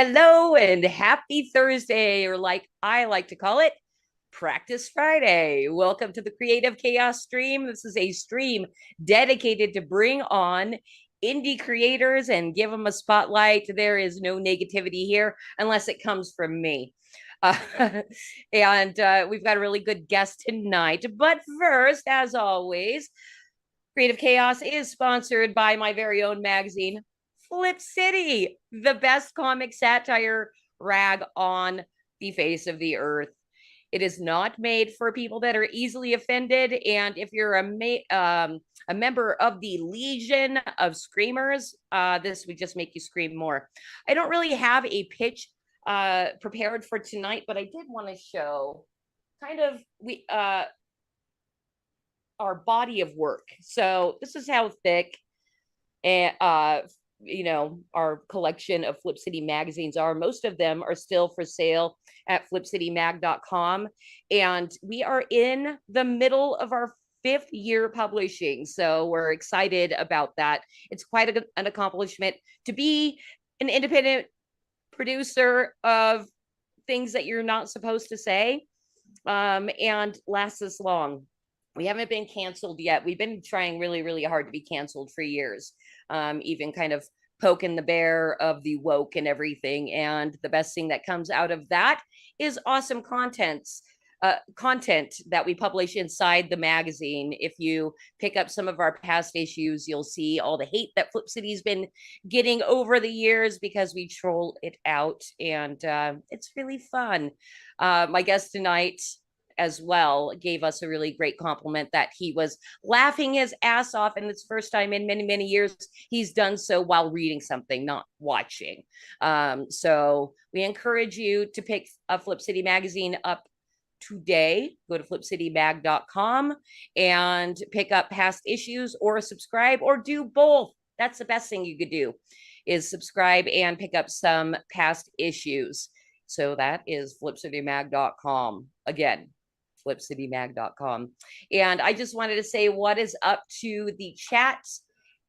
Hello and happy Thursday, or like I like to call it, Practice Friday. Welcome to the Creative Chaos stream. This is a stream dedicated to bring on indie creators and give them a spotlight. There is no negativity here unless it comes from me. Uh, and we've got a really good guest tonight. But first, as always, Creative Chaos is sponsored by my very own magazine, Flip City, the best comic satire rag on the face of the earth. It is not made for people that are easily offended. And if you're a member of the Legion of Screamers, this would just make you scream more. I don't really have a pitch prepared for tonight, but I did want to show kind of our body of work. So this is how thick and our collection of Flip City magazines are. Most of them are still for sale at flipcitymag.com, and we are in the middle of our 5th year publishing, so we're excited about that. It's quite an accomplishment to be an independent producer of things that you're not supposed to say, and last this long. We haven't been canceled yet. We've been trying really, really hard to be canceled for years, even kind of poking the bear of the woke and everything. And the best thing that comes out of that is awesome content that we publish inside the magazine. If you pick up some of our past issues, you'll see all the hate that Flip City's been getting over the years because we troll it out, and it's really fun. My guest tonight as well gave us a really great compliment that he was laughing his ass off, and it's the first time in many, many years he's done so while reading something, not watching. So we encourage you to pick a Flip City magazine up today. Go to flipcitymag.com and pick up past issues, or subscribe, or do both. That's the best thing you could do, is subscribe and pick up some past issues. So that is flipcitymag.com. Again, flipcitymag.com. And I just wanted to say what is up to the chat.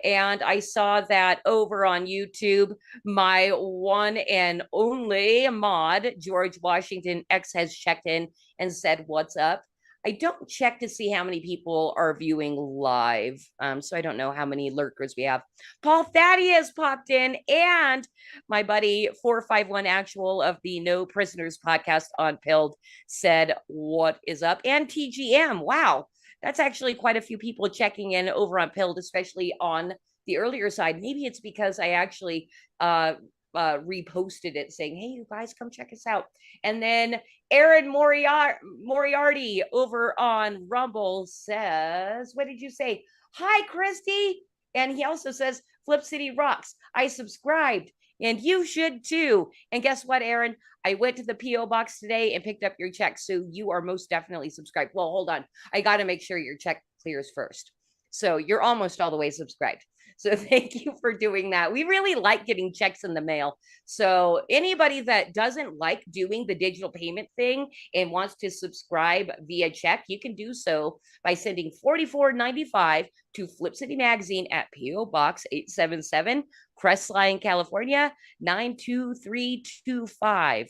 And I saw that over on YouTube, my one and only mod, George Washington X, has checked in and said, "What's up?" I don't check to see how many people are viewing live, so I don't know how many lurkers we have. Paul Thaddeus popped in, and my buddy 451 Actual of the No Prisoners podcast on Pilled said, "What is up?" And TGM, wow, that's actually quite a few people checking in over on Pilled, especially on the earlier side. Maybe it's because I actually reposted it saying, "Hey, you guys, come check us out." And then Aaron Moriarty over on Rumble says, what did you say? "Hi, Christy." And he also says, "Flip City rocks. I subscribed, and you should too." And guess what, Aaron? I went to the P.O. box today and picked up your check, so you are most definitely subscribed. Well, hold on. I got to make sure your check clears first. So you're almost all the way subscribed. So thank you for doing that. We really like getting checks in the mail. So anybody that doesn't like doing the digital payment thing and wants to subscribe via check, you can do so by sending $44.95 to Flip City Magazine at P.O. Box 877, Crestline, California, 92325.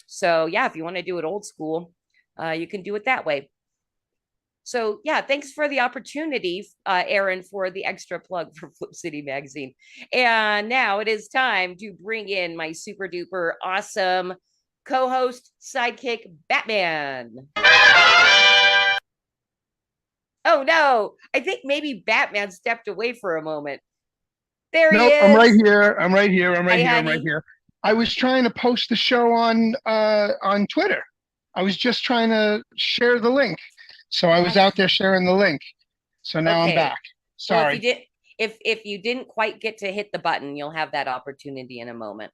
So yeah, if you want to do it old school, you can do it that way. So yeah, thanks for the opportunity, Aaron, for the extra plug for Flip City Magazine. And now it is time to bring in my super duper awesome co-host, sidekick, Batman. Oh no, I think maybe Batman stepped away for a moment. There he is. I'm right here. I'm right here. I was trying to post the show on Twitter. I was just trying to share the link. So I was out there sharing the link. So now I'm back. Sorry. Well, if you didn't quite get to hit the button, you'll have that opportunity in a moment.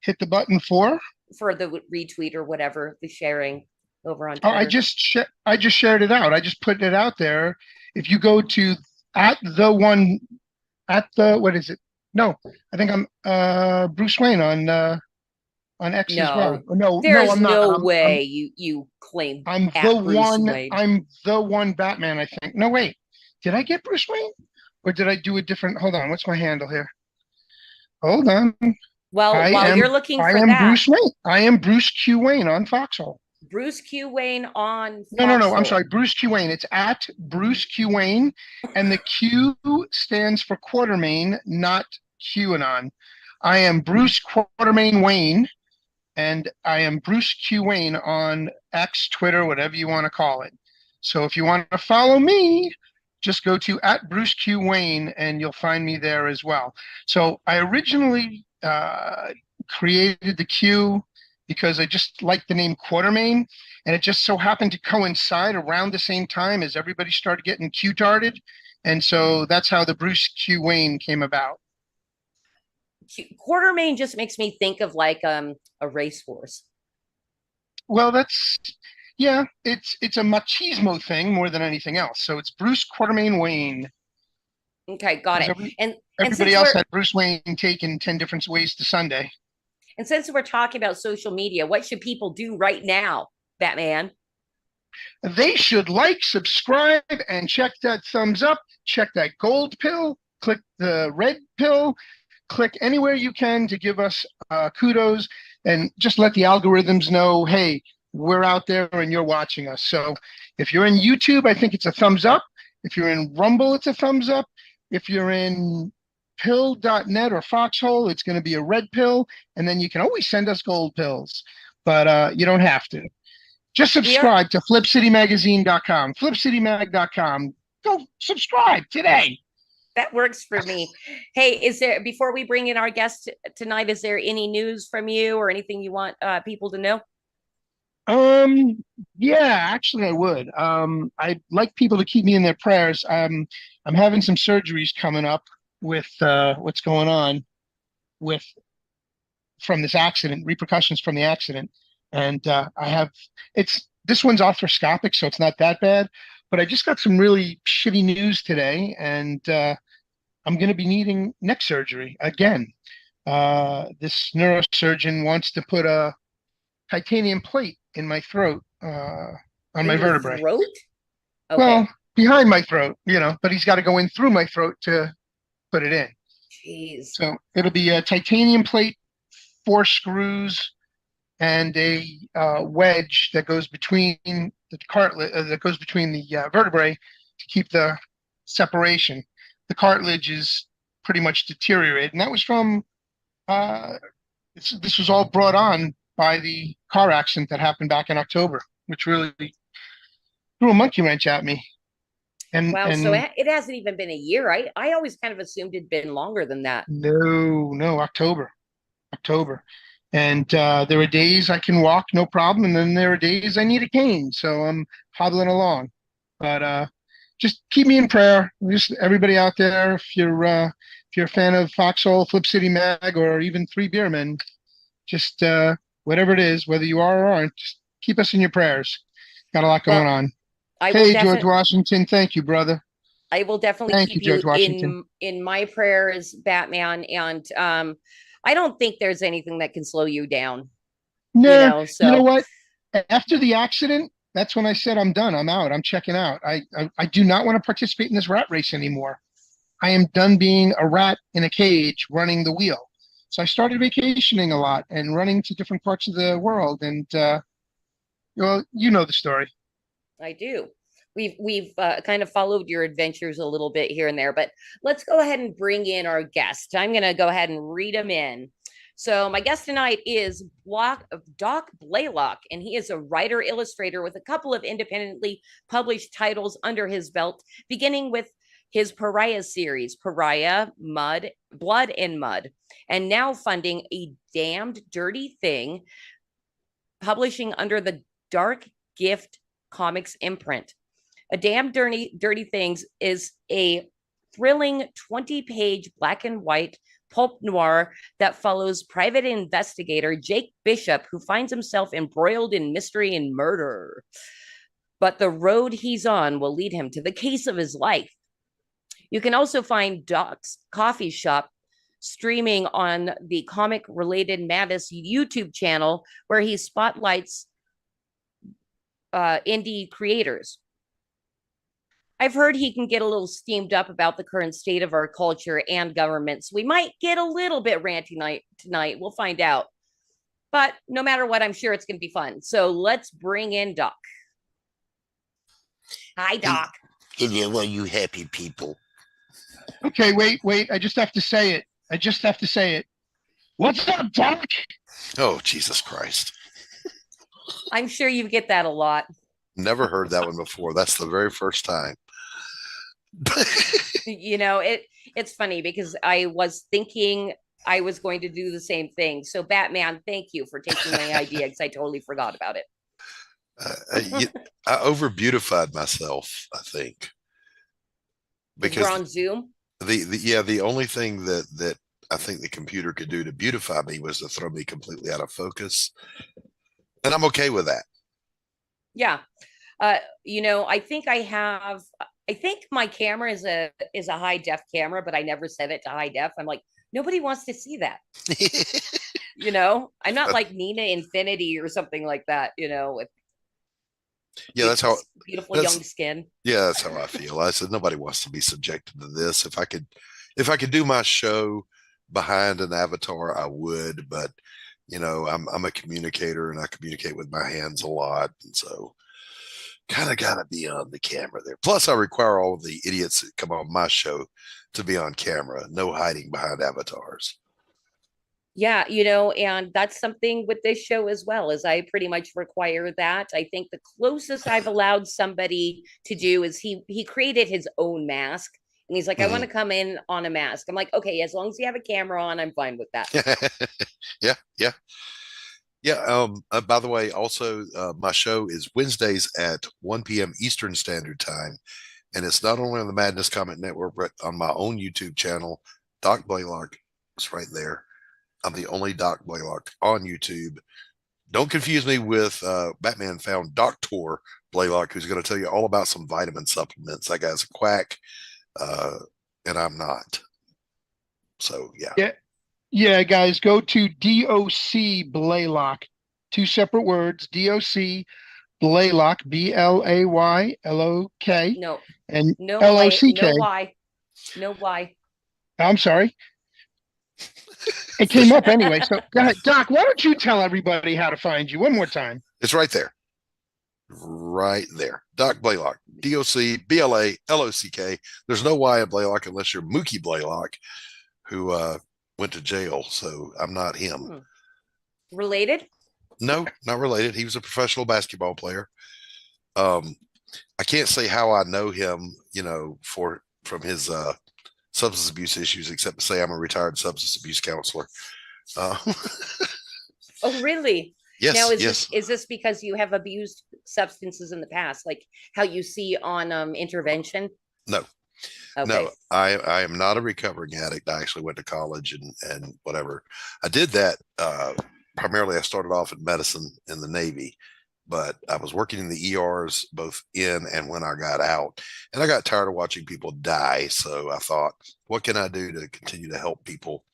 Hit the button for the retweet or whatever, the sharing over on Twitter. Oh, I just shared it out. I just put it out there. If you go to what is it? No, I think I'm Bruce Wayne on X as well. There's no way you claim I'm the one Batman, I think. No, wait. Did I get Bruce Wayne? Or did I do a different? Hold on. What's my handle here? Hold on. Well, I while am you're looking I for am that, Bruce Wayne. I am Bruce Q Wayne on Foxhole. Bruce Q. Wayne on No. I'm sorry, Foxhole. Bruce Q Wayne. It's at Bruce Q Wayne, and the Q stands for Quartermain, not QAnon. I am Bruce Quartermain Wayne, and I am Bruce Q Wayne on X, Twitter, whatever you want to call it. So if you want to follow me, just go to at Bruce Q Wayne, and you'll find me there as well. So I originally created the Q because I just liked the name Quartermain, and it just so happened to coincide around the same time as everybody started getting Q-tarded, and so that's how the Bruce Q Wayne came about. Quartermain just makes me think of like a racehorse. Well, that's yeah, it's a machismo thing more than anything else. So it's Bruce Quartermain Wayne. Okay, got Because it. And everybody since else we're had Bruce Wayne taken 10 different ways to Sunday. and since we're talking about social media, what should people do right now, Batman? They should like, subscribe, and check that thumbs up. Check that gold pill. Click the red pill. Click anywhere you can to give us kudos, and just let the algorithms know, hey, we're out there and you're watching us. So if you're in YouTube, I think it's a thumbs up. If you're in Rumble, it's a thumbs up. If you're in pill.net or Foxhole, it's going to be a red pill. And then you can always send us gold pills, but you don't have to. Just subscribe to flipcitymagazine.com, flipcitymag.com. Go subscribe today. That works for me. Hey, is there, before we bring in our guest tonight, is there any news from you or anything you want people to know? Yeah, actually I would. I'd like people to keep me in their prayers. I'm having some surgeries coming up with what's going on with from this accident, repercussions from the accident. And I have this one's arthroscopic, so it's not that bad. But I just got some really shitty news today, and I'm going to be needing neck surgery again. This neurosurgeon wants to put a titanium plate in my throat, on my vertebrae. Throat? Okay. Well, behind my throat, but he's got to go in through my throat to put it in. Jeez. So it'll be a titanium plate, 4 screws, and a wedge that goes between the cartilage, that goes between the vertebrae to keep the separation. The cartilage is pretty much deteriorated, and that was from this was all brought on by the car accident that happened back in October, which really threw a monkey wrench at me. And wow, so it hasn't even been a year. I always kind of assumed it'd been longer than that. No, October. And there are days I can walk, no problem, and then there are days I need a cane, so I'm hobbling along. But just keep me in prayer. Just everybody out there, if you're a fan of Foxhole, Flip City Mag, or even Three Beer Men, just whatever it is, whether you are or aren't, just keep us in your prayers. Got a lot going on. Hey, George Washington, thank you, brother. I will definitely keep you in my prayers, Batman, and I don't think there's anything that can slow you down. No, you know what? After the accident, that's when I said I'm done. I'm out. I'm checking out. I do not want to participate in this rat race anymore. I am done being a rat in a cage running the wheel. So I started vacationing a lot and running to different parts of the world. And well, you know the story. I do. We've kind of followed your adventures a little bit here and there, but let's go ahead and bring in our guest. I'm going to go ahead and read him in. So my guest tonight is Doc Blalock, and he is a writer illustrator with a couple of independently published titles under his belt, beginning with his Pariah series, Pariah, Blood and Mud, and now funding A Damned Dirty Thing, publishing under the Dark Gift Comics imprint. A Damned Dirty Things is a thrilling 20-page black and white pulp noir that follows private investigator Jake Bishop, who finds himself embroiled in mystery and murder. But the road he's on will lead him to the case of his life. You can also find Doc's Coffee Shop streaming on the Comic Related Madness YouTube channel, where he spotlights indie creators. I've heard he can get a little steamed up about the current state of our culture and government. So we might get a little bit ranty tonight. We'll find out. But no matter what, I'm sure it's going to be fun. So let's bring in Doc. Hi, Doc. Hello, all you happy people. Okay, wait. I just have to say it. What's up, Doc? Oh, Jesus Christ. I'm sure you get that a lot. Never heard that one before. That's the very first time. It's funny because I was thinking I was going to do the same thing. So Batman, thank you for taking my idea because I totally forgot about it. I over-beautified myself, I think. Because we're on Zoom? The only thing that I think the computer could do to beautify me was to throw me completely out of focus. And I'm okay with that. Yeah. I think my camera is a high def camera, but I never set it to high def. I'm like, nobody wants to see that. I'm not like Nina Infinity or something like that, with that's how beautiful young skin. Yeah, that's how I feel. I said nobody wants to be subjected to this. If I could do my show behind an avatar, I would, but I'm a communicator and I communicate with my hands a lot, and so kind of got to be on the camera there. Plus, I require all of the idiots that come on my show to be on camera. No hiding behind avatars. Yeah, and that's something with this show as well, as I pretty much require that. I think the closest I've allowed somebody to do is he created his own mask. And he's like, I want to come in on a mask. I'm like, okay, as long as you have a camera on, I'm fine with that. Yeah. By the way, also, my show is Wednesdays at 1 p.m. Eastern Standard Time. And it's not only on the Madness Comic Network, but on my own YouTube channel, Doc Blalock. It's right there. I'm the only Doc Blalock on YouTube. Don't confuse me with Batman found Dr. Blalock, who's going to tell you all about some vitamin supplements. That guy's a quack, and I'm not. So, yeah. Yeah, guys, go to DOC Blalock. 2 separate words, DOC Blalock, BLAYLOK. No. And no LOCK. No Y. I'm sorry. It came up anyway. So, go ahead, Doc, why don't you tell everybody how to find you one more time? It's right there. Right there. Doc Blalock. DOC BLALOCK. There's no Y in Blalock unless you're Mookie Blalock, who went to jail. So I'm not him. Related? No, not related. He was a professional basketball player. I can't say how I know him, from his substance abuse issues, except to say I'm a retired substance abuse counselor. Oh, really? Yes. Now, is this because you have abused substances in the past, like how you see on Intervention? No. Okay. No, I am not a recovering addict. I actually went to college and whatever. I did that. Primarily, I started off in medicine in the Navy, but I was working in the ERs both in and when I got out, and I got tired of watching people die. So I thought, what can I do to continue to help people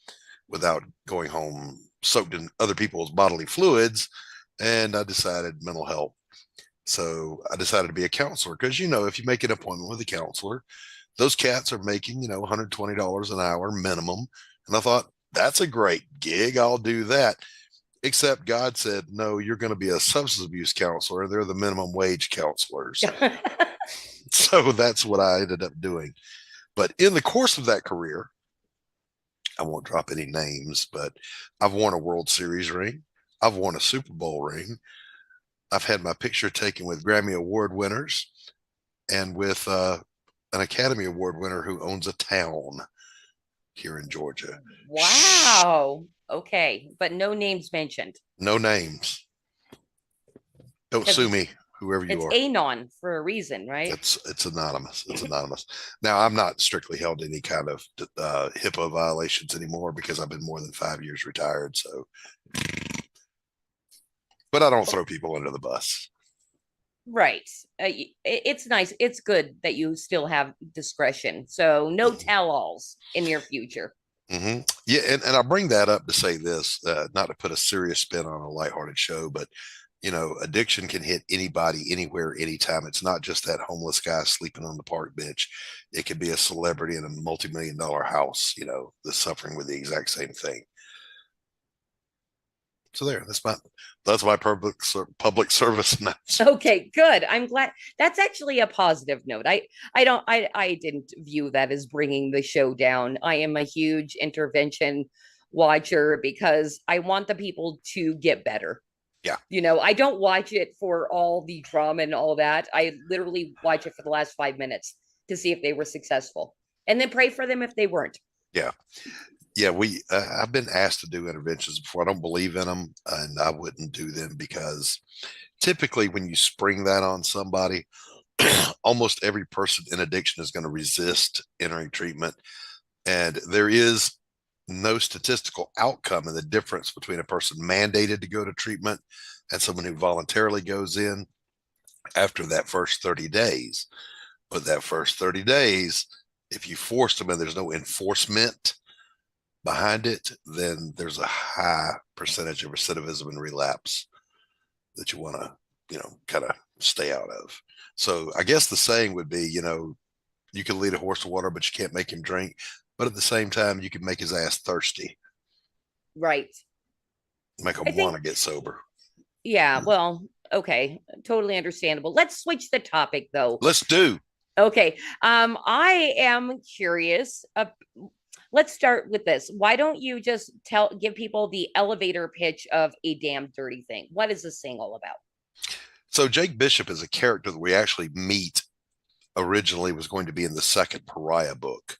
without going home soaked in other people's bodily fluids? And I decided mental health. So I decided to be a counselor because, if you make an appointment with a counselor, those cats are making, $120 an hour minimum. And I thought, that's a great gig. I'll do that. Except God said, no, you're going to be a substance abuse counselor. They're the minimum wage counselors. So that's what I ended up doing. But in the course of that career, I won't drop any names, but I've won a World Series ring. I've won a Super Bowl ring. I've had my picture taken with Grammy Award winners and with an Academy Award winner who owns a town here in Georgia. Wow. Okay. But no names mentioned. No names. Don't sue me, whoever you are. It's anon for a reason, right? It's anonymous. It's anonymous. Now, I'm not strictly held to any kind of HIPAA violations anymore because I've been more than 5 years retired. So, but I don't throw people under the bus. Right. It's nice. It's good that you still have discretion. So no tell-alls in your future. Mm-hmm. Yeah, and I bring that up to say this, not to put a serious spin on a lighthearted show, but addiction can hit anybody, anywhere, anytime. It's not just that homeless guy sleeping on the park bench. It could be a celebrity in a multi-million-dollar house, that's suffering with the exact same thing. So that's my public service announcement. Okay, good. I'm glad. That's actually a positive note. I didn't view that as bringing the show down. I am a huge intervention watcher because I want the people to get better. Yeah. I don't watch it for all the drama and all that. I literally watch it for the last 5 minutes to see if they were successful and then pray for them if they weren't. Yeah. Yeah, I've been asked to do interventions before. I don't believe in them, and I wouldn't do them because typically when you spring that on somebody, almost every person in addiction is going to resist entering treatment. And there is no statistical outcome in the difference between a person mandated to go to treatment and someone who voluntarily goes in after that first 30 days. But that first 30 days, if you force them and there's no enforcement behind it, then there's a high percentage of recidivism and relapse that you want to, kind of stay out of. So I guess the saying would be, you can lead a horse to water, but you can't make him drink. But at the same time, you can make his ass thirsty. Right. Make him want to get sober. Yeah. Well, okay. Totally understandable. Let's switch the topic though. Let's do. Okay. I am curious. Let's start with this. Why don't you just give people the elevator pitch of A Damn Dirty Thing? What is this thing all about? So Jake Bishop is a character that we actually meet originally was going to be in the second Pariah book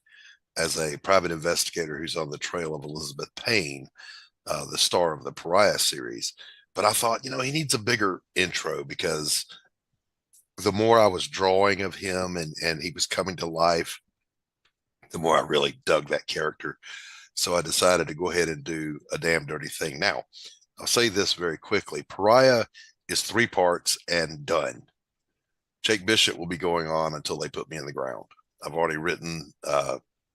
as a private investigator who's on the trail of Elizabeth Payne, the star of the Pariah series. But I thought, he needs a bigger intro because the more I was drawing of him and he was coming to life, the more I really dug that character. So I decided to go ahead and do A Damn Dirty Thing. Now, I'll say this very quickly. Pariah is 3 parts and done. Jake Bishop will be going on until they put me in the ground. I've already written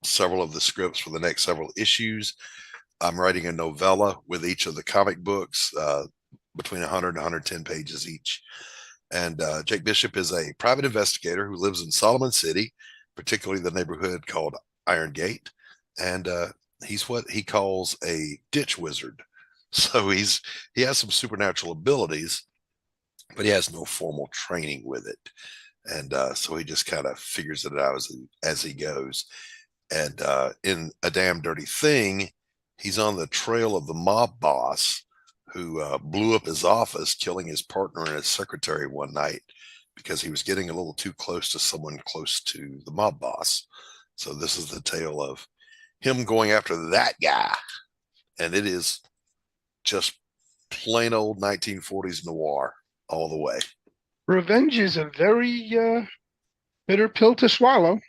several of the scripts for the next several issues. I'm writing a novella with each of the comic books, between 100 and 110 pages each. And Jake Bishop is a private investigator who lives in Solomon City, particularly the neighborhood called Iron Gate. And he's what he calls a ditch wizard. So he has some supernatural abilities, but he has no formal training with it. And so he just kind of figures it out as he goes. And in A Damn Dirty Thing, he's on the trail of the mob boss who blew up his office, killing his partner and his secretary one night because he was getting a little too close to someone close to the mob boss. So this is the tale of him going after that guy. And it is just plain old 1940s noir all the way. Revenge is a very bitter pill to swallow.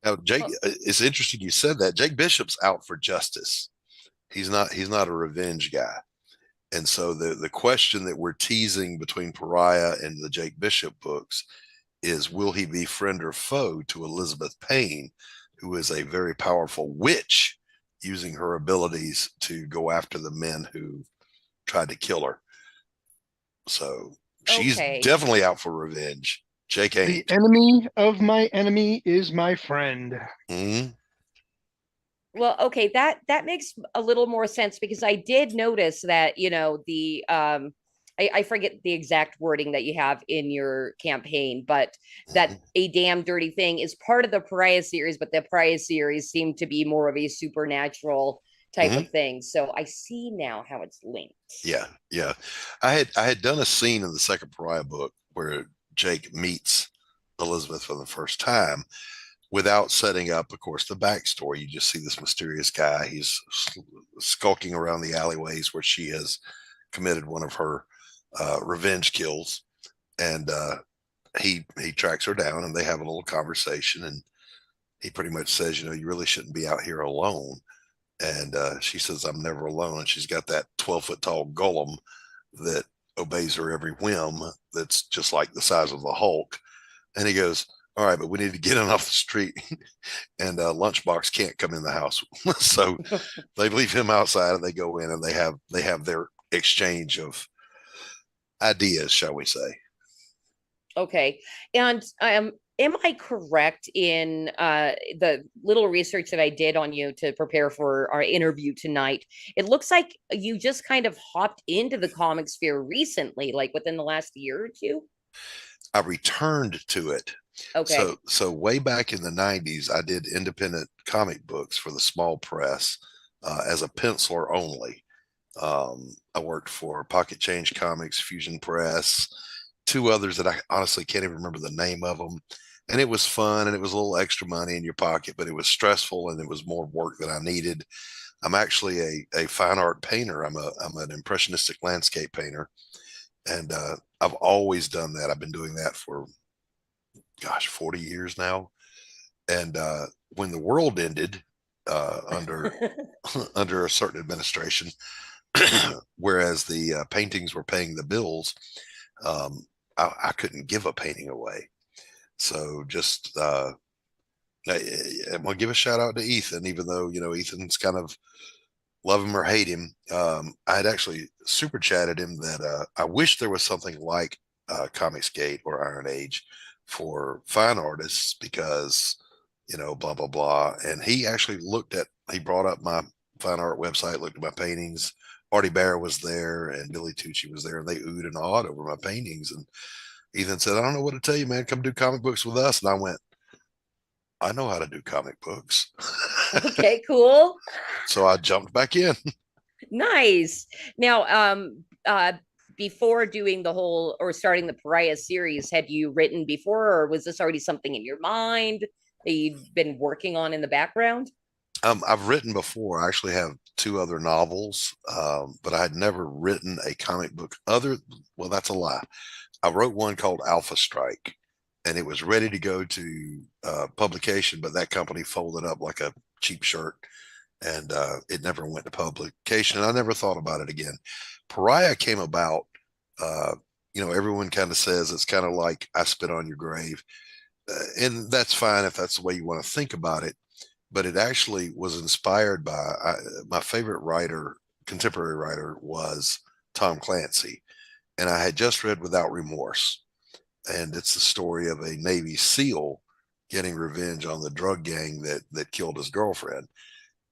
Now, Jake, it's interesting you said that. Jake Bishop's out for justice. He's not a revenge guy. And so the question that we're teasing between Pariah and the Jake Bishop books is, will he be friend or foe to Elizabeth Payne, who is a very powerful witch using her abilities to go after the men who tried to kill her? So she's definitely out for revenge. Jake ain't. The enemy of my enemy is my friend. Mm-hmm. Well, okay, that makes a little more sense because I did notice that, I forget the exact wording that you have in your campaign, but that A Damn Dirty Thing is part of the Pariah series, but the Pariah series seemed to be more of a supernatural type of thing. So I see now how it's linked. Yeah. I had done a scene in the second Pariah book where Jake meets Elizabeth for the first time without setting up, of course, the backstory. You just see this mysterious guy. He's skulking around the alleyways where she has committed one of her revenge kills. And he tracks her down and they have a little conversation. And he pretty much says, you really shouldn't be out here alone. And she says, I'm never alone. And she's got that 12-foot tall golem that obeys her every whim. That's just like the size of the Hulk. And he goes, all right, but we need to get him off the street. And Lunchbox can't come in the house. So they leave him outside and they go in and they have their exchange of ideas, shall we say. Okay. And am I correct in the little research that I did on you to prepare for our interview tonight? It looks like you just kind of hopped into the comic sphere recently, like within the last year or two. I returned to it. Okay. So way back in the 90s, I did independent comic books for the small press as a penciler only. I worked for Pocket Change Comics, Fusion Press, two others that I honestly can't even remember the name of them. And it was fun and it was a little extra money in your pocket, but it was stressful and it was more work than I needed. I'm actually a fine art painter. I'm an impressionistic landscape painter. And I've always done that. I've been doing that for, gosh, 40 years now. And when the world ended under under a certain administration, whereas the paintings were paying the bills, I couldn't give a painting away. So just I'm gonna give a shout out to Ethan, even though Ethan's kind of love him or hate him. I had actually super chatted him that I wish there was something like Comicsgate or Iron Age for fine artists because blah blah blah. And he actually he brought up my fine art website, looked at my paintings. Artie Bear was there and Billy Tucci was there, and they oohed and awed over my paintings. And Ethan said, "I don't know what to tell you, man. Come do comic books with us." And I went, "I know how to do comic books." Okay, cool. So I jumped back in. Nice. Now, before doing the whole or starting the Pariah series, had you written before, or was this already something in your mind that you'd been working on in the background? I've written before. I actually have two other novels, but I had never written a comic book well, that's a lie. I wrote one called Alpha Strike, and it was ready to go to publication, but that company folded up like a cheap shirt, and it never went to publication, and I never thought about it again. Pariah came about, everyone kind of says it's kind of like I Spit on Your Grave, and that's fine if that's the way you want to think about it. But it actually was inspired by my favorite writer, contemporary writer, was Tom Clancy. And I had just read Without Remorse. And it's the story of a Navy SEAL getting revenge on the drug gang that killed his girlfriend.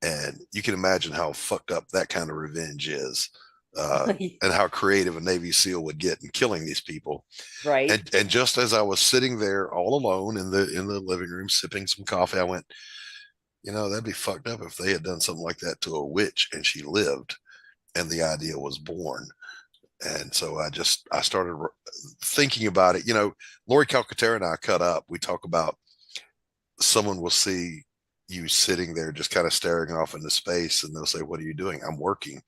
And you can imagine how fucked up that kind of revenge is. And how creative a Navy SEAL would get in killing these people. Right. And just as I was sitting there all alone in the living room sipping some coffee, I went, that'd be fucked up if they had done something like that to a witch and she lived and the idea was born. And so I started thinking about it. Laurie Calcaterra and I cut up. We talk about someone will see you sitting there just kind of staring off into space and they'll say, "What are you doing?" "I'm working.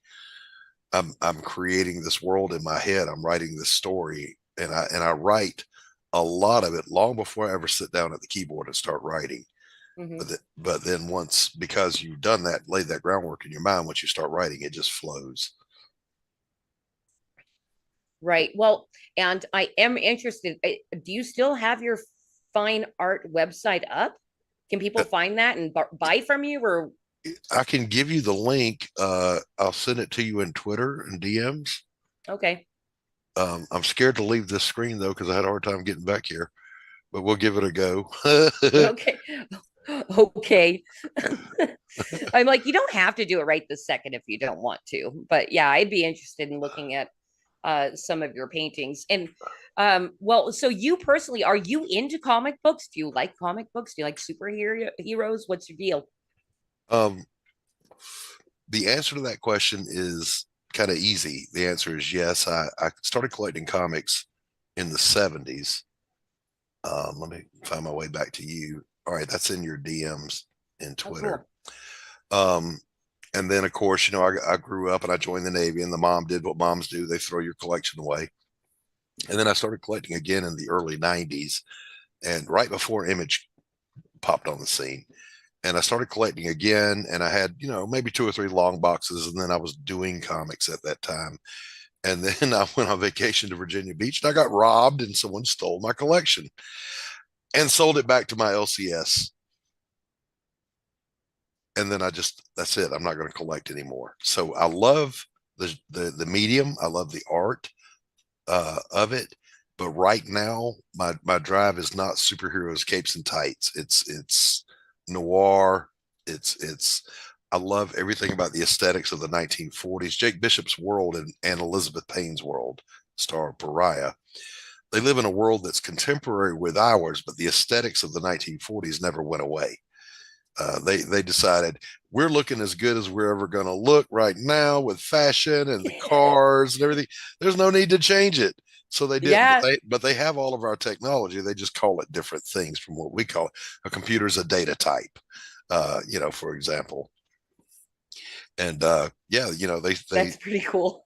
I'm creating this world in my head. I'm writing this story." And I write a lot of it long before I ever sit down at the keyboard and start writing. Mm-hmm. But then because you've done that, laid that groundwork in your mind, once you start writing, it just flows. Right. Well, and I am interested. Do you still have your fine art website up? Can people find that and buy from you? Or I can give you the link. I'll send it to you in Twitter and DMs. Okay. I'm scared to leave this screen though, because I had a hard time getting back here, but we'll give it a go. Okay. Okay. I'm like, you don't have to do it right this second if you don't want to, but yeah, I'd be interested in looking at some of your paintings. And well, so you personally, are you into comic books? Do you like comic books? Do you like heroes? What's your deal? The answer to that question is kind of easy. The answer is yes. I started collecting comics in the 70s. Let me find my way back to you. All right, that's in your DMs in Twitter. Oh, cool. And then, of course, I grew up and I joined the Navy, and the mom did what moms do. They throw your collection away. And then I started collecting again in the early 90s, and right before Image popped on the scene. And I started collecting again, and I had, maybe 2 or 3 long boxes, and then I was doing comics at that time. And then I went on vacation to Virginia Beach, and I got robbed, and someone stole my collection and sold it back to my LCS. And then that's it. I'm not going to collect anymore. So I love the medium. I love the art. of it. But right now, my drive is not superheroes, capes, and tights. It's noir. It's I love everything about the aesthetics of the 1940s. Jake Bishop's world and Elizabeth Payne's world, star of Pariah. They live in a world that's contemporary with ours, but the aesthetics of the 1940s never went away. They decided we're looking as good as we're ever going to look right now with fashion and the cars and everything. There's no need to change it. So they didn't, Yeah. but they have all of our technology. They just call it different things from what we call it. A computer is a data type, for example. And yeah, That's pretty cool.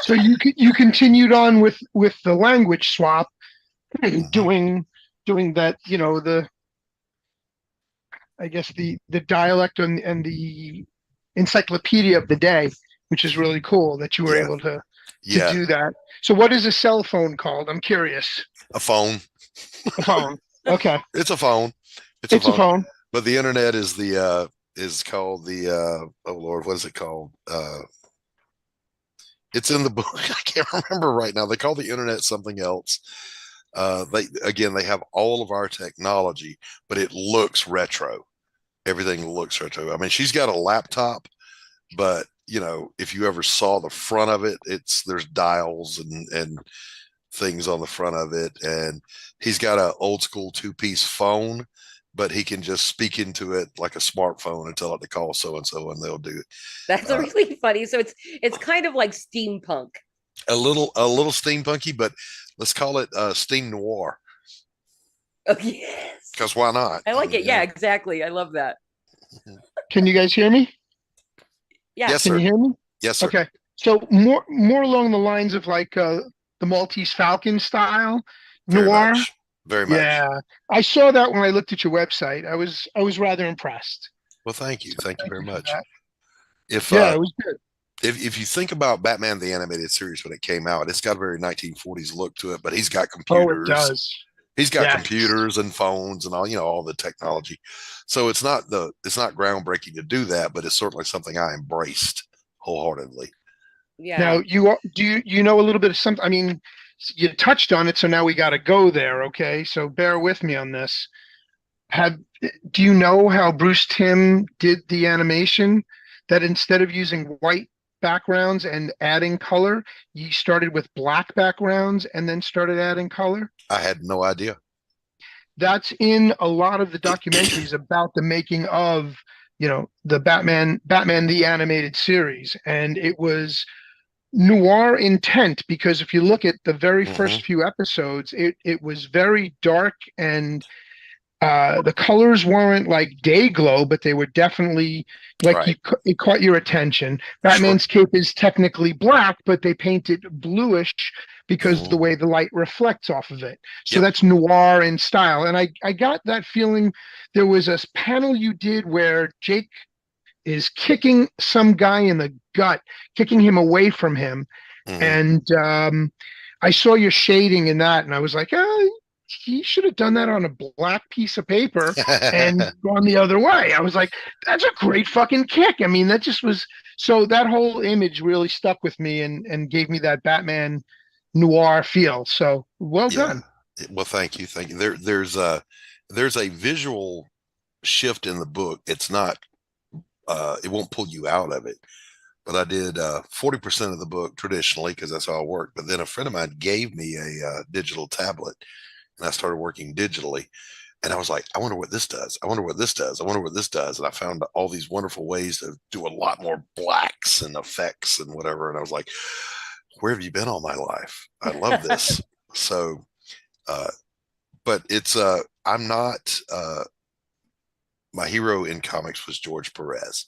So you continued on with the language swap, doing that, I guess the dialect and the encyclopedia of the day, which is really cool that you were able to do that. So what is a cell phone called? I'm curious. A phone. A phone. Okay. It's a phone. It's a phone. But the internet is called the oh Lord, what is it called? It's in the book. I can't remember right now. They call the internet something else. They have all of our technology, but it looks retro. Everything looks retro. I mean, she's got a laptop, but if you ever saw the front of it, there's dials and things on the front of it, and he's got an old school 2-piece phone, but he can just speak into it like a smartphone and tell it to call so and so, and they'll do it. That's really funny. So it's kind of like steampunk. A little steampunky, but let's call it steam noir. Oh yes. Because why not? I like it. Yeah, exactly. I love that. Can you guys hear me? Yeah. Yes, Can sir. you hear me? Yes, sir. Okay. So more along the lines of like the Maltese Falcon style noir. Very much. Yeah, I saw that when I looked at your website. I was rather impressed. Well, thank you. Thank you very much. It was good. If you think about Batman the Animated Series when it came out, it's got a very 1940s look to it, but he's got computers. Oh, it does. He's got computers and phones and all the technology. So it's not groundbreaking to do that, but it's certainly something I embraced wholeheartedly. Yeah. Now, do you know a little bit of something? I mean, you touched on it, so now we got to go there. Okay, so bear with me on this. Do you know how Bruce Timm did the animation? That instead of using white backgrounds and adding color, you started with black backgrounds and then started adding color? I had no idea. That's in a lot of the documentaries about the making of, the Batman the Animated Series. And it was noir intent, because if you look at the very first few episodes, it was very dark, and the colors weren't like day glow, but they were definitely like it caught your attention. Batman's cape is technically black, but they paint it bluish because the way the light reflects off of it. So that's noir in style. And I got that feeling. There was a panel you did where Jake is kicking some guy in the gut, kicking him away from him. And I saw your shading in that, and I was like, he should have done that on a black piece of paper and gone the other way. I was like, that's a great fucking kick. I mean, that just was, so that whole image really stuck with me and gave me that Batman noir feel. So well done. Well, thank you. Thank you. There's a visual shift in the book. It's not, it won't pull you out of it. But I did 40% of the book traditionally, because that's how I work. But then a friend of mine gave me a digital tablet, and I started working digitally. And I was like, I wonder what this does. I wonder what this does. I wonder what this does. And I found all these wonderful ways to do a lot more blacks and effects and whatever. And I was like, where have you been all my life? I love this. So, but it's, I'm not, my hero in comics was George Perez.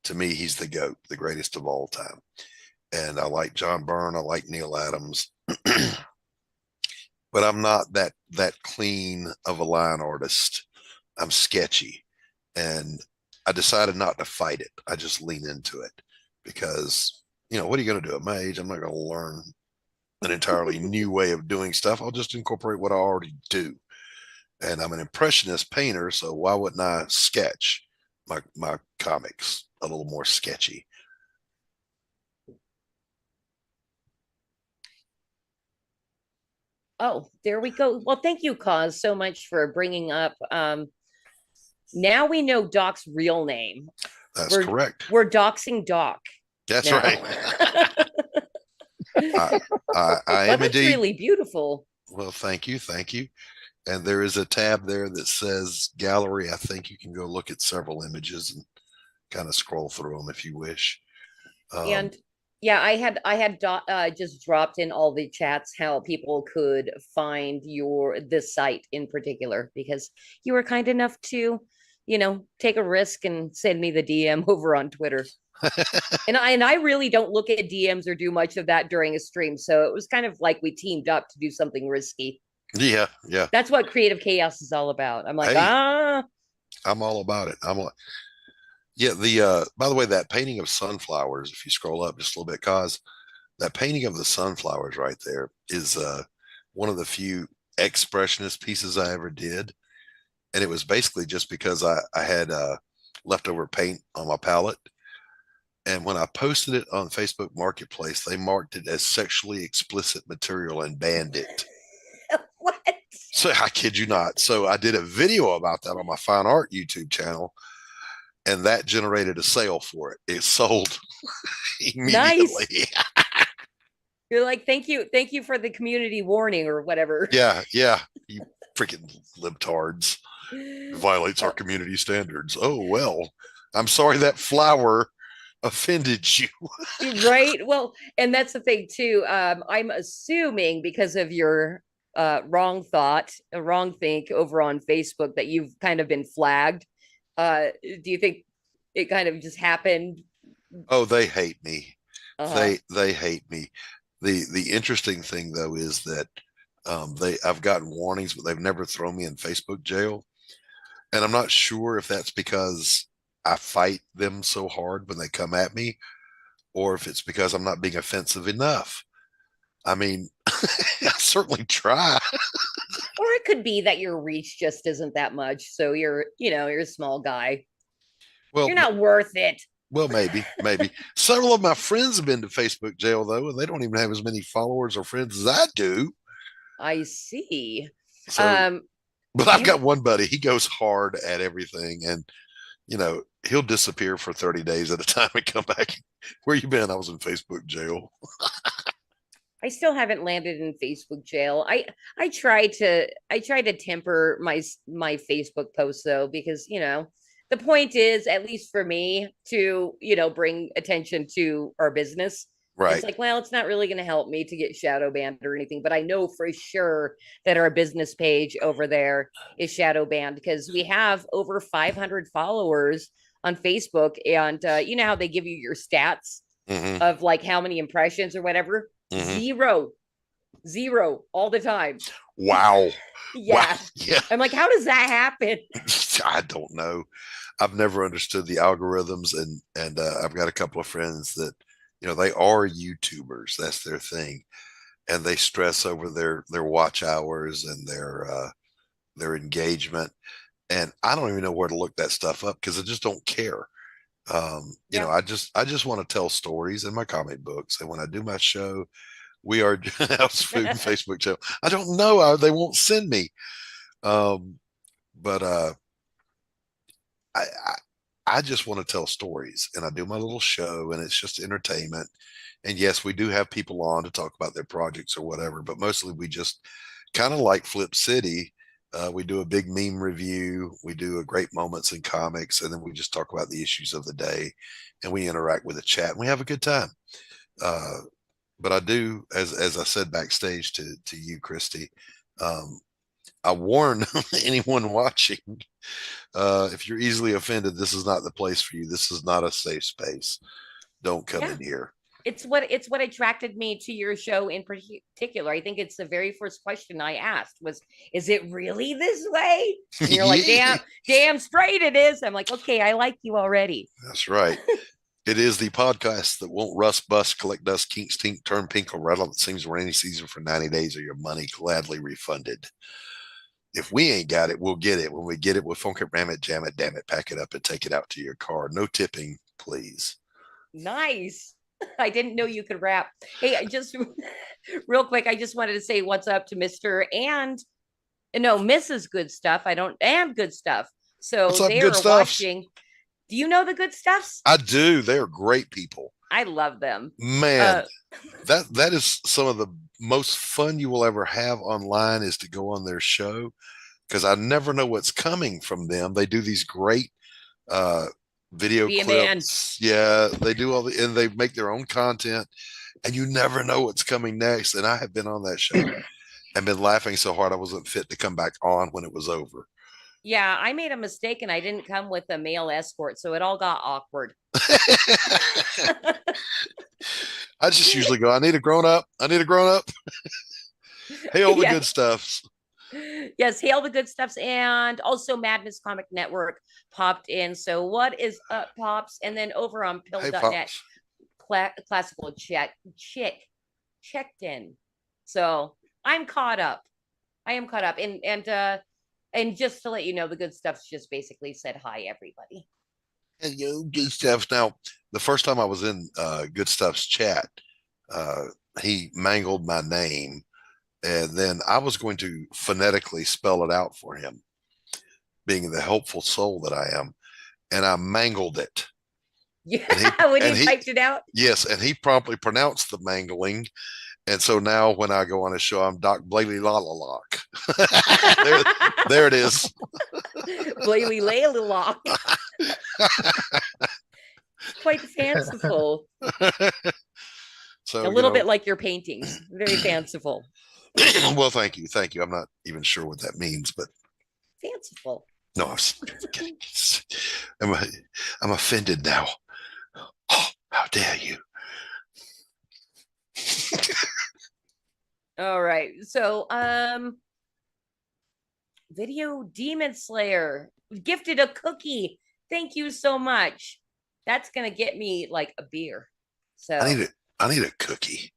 To me, he's the GOAT, the greatest of all time. And I like John Byrne. I like Neil Adams. But I'm not that clean of a line artist. I'm sketchy. And I decided not to fight it. I just lean into it because, what are you going to do at my age? I'm not going to learn an entirely new way of doing stuff. I'll just incorporate what I already do. And I'm an impressionist painter, so why wouldn't I sketch my comics a little more sketchy? Oh, there we go. Well, thank you, Cause, so much for bringing up. Now we know Doc's real name. That's correct. We're doxing Doc. That's now. right. I am that's indeed. Really beautiful. Well, thank you. And there is a tab there that says gallery. I think you can go look at several images and kind of scroll through them if you wish. And yeah, I had just dropped in all the chats how people could find this site in particular, because you were kind enough to, take a risk and send me the DM over on Twitter. and I really don't look at DMs or do much of that during a stream, so it was kind of like we teamed up to do something risky. Yeah. That's what creative chaos is all about. I'm like, I'm all about it. Yeah, by the way, that painting of sunflowers, if you scroll up just a little bit, Cause, that painting of the sunflowers right there is one of the few expressionist pieces I ever did. And it was basically just because I had leftover paint on my palette. And when I posted it on Facebook Marketplace, they marked it as sexually explicit material and banned it. What? So I kid you not. So I did a video about that on my fine art YouTube channel, and that generated a sale for it. It sold immediately. Nice. You're like, thank you for the community warning or whatever. Yeah. You freaking libtards. It violates our community standards. Oh, well, I'm sorry that flower offended you. Right. Well, and that's the thing too. I'm assuming because of your wrong think over on Facebook that you've kind of been flagged. Do you think it kind of just happened? Oh, they hate me. They hate me. The interesting thing though is that I've gotten warnings, but they've never thrown me in Facebook jail. And I'm not sure if that's because I fight them so hard when they come at me, or if it's because I'm not being offensive enough. I mean, I certainly try. Or it could be that your reach just isn't that much. So you're a small guy. Well, you're not worth it. Well, maybe. Several of my friends have been to Facebook jail though, and they don't even have as many followers or friends as I do. I see. So, but I've got one buddy. He goes hard at everything, and he'll disappear for 30 days at a time and come back. Where you been? I was in Facebook jail. I still haven't landed in Facebook jail. I try to temper my Facebook posts though, because the point is, at least for me, to bring attention to our business. Right. It's like, well, it's not really going to help me to get shadow banned or anything, but I know for sure that our business page over there is shadow banned because we have over 500 followers on Facebook, and you know how they give you your stats of like how many impressions or whatever. Zero all the time. Wow. Yeah. Wow. Yeah. I'm like, how does that happen? I don't know. I've never understood the algorithms, and I've got a couple of friends that they are YouTubers. That's their thing, and they stress over their watch hours and their engagement. And I don't even know where to look that stuff up because I just don't care. You know, I just want to tell stories in my comic books, and when I do my show, we are House Food and Facebook channel. I don't know. They won't send me. But I just want to tell stories, and I do my little show, and it's just entertainment. And yes, we do have people on to talk about their projects or whatever, but mostly we just kind of like Flip City. We do a big meme review. We do a great moments in comics, and then we just talk about the issues of the day, and we interact with the chat, and we have a good time. But I do, as I said backstage to you, Christy, I warn anyone watching, if you're easily offended, this is not the place for you. This is not a safe space. Don't come in here. It's what attracted me to your show in particular. I think it's the very first question I asked was, is it really this way? And you're like, damn straight it is. I'm like, okay, I like you already. That's right. It is the podcast that won't rust, bust, collect dust, kink, stink, turn pink, or rattle that sings rainy season for 90 days or your money gladly refunded. If we ain't got it, we'll get it. When we get it, we'll funk it, ram it, damn it, pack it up and take it out to your car. No tipping, please. Nice. I didn't know you could rap. Hey, I just real quick, I just wanted to say what's up to Mr. and no, Mrs. Good Stuff. I don't and Good Stuff. What's So up, they Good are Stuffs? watching. Do you know the Good Stuffs? I do. They're great people. I love them. Man, that is some of the most fun you will ever have online is to go on their show because I never know what's coming from them. They do these great video clips. Yeah, they do and they make their own content and you never know what's coming next. And I have been on that show and been laughing so hard I wasn't fit to come back on when it was over. Yeah, I made a mistake and I didn't come with a male escort, so it all got awkward. I just usually go, I need a grown up. I need a grown up. Hail the Good Stuffs. Yes, hail the Good Stuffs. And also Madness Comic Network popped in. So what is up, Pops? And then over on pill.net, classical checked in. So I'm caught up. I am caught up. And just to let you know, the Good Stuffs just basically said hi, everybody. Hello, Good Stuffs. Now, the first time I was in Good Stuff's chat, he mangled my name, and then I was going to phonetically spell it out for him, being the helpful soul that I am, and I mangled it. Yeah, when he typed it out? Yes, and he promptly pronounced the mangling. And so now when I go on a show, I'm Doc Blalock. there it is. Blalock. Quite fanciful. So a little bit like your paintings. Very fanciful. Well, thank you. Thank you. I'm not even sure what that means, but fanciful. No, I'm offended now. Oh, how dare you? All right. So, Video Demon Slayer gifted a cookie. Thank you so much. That's gonna get me like a beer. So I need a cookie.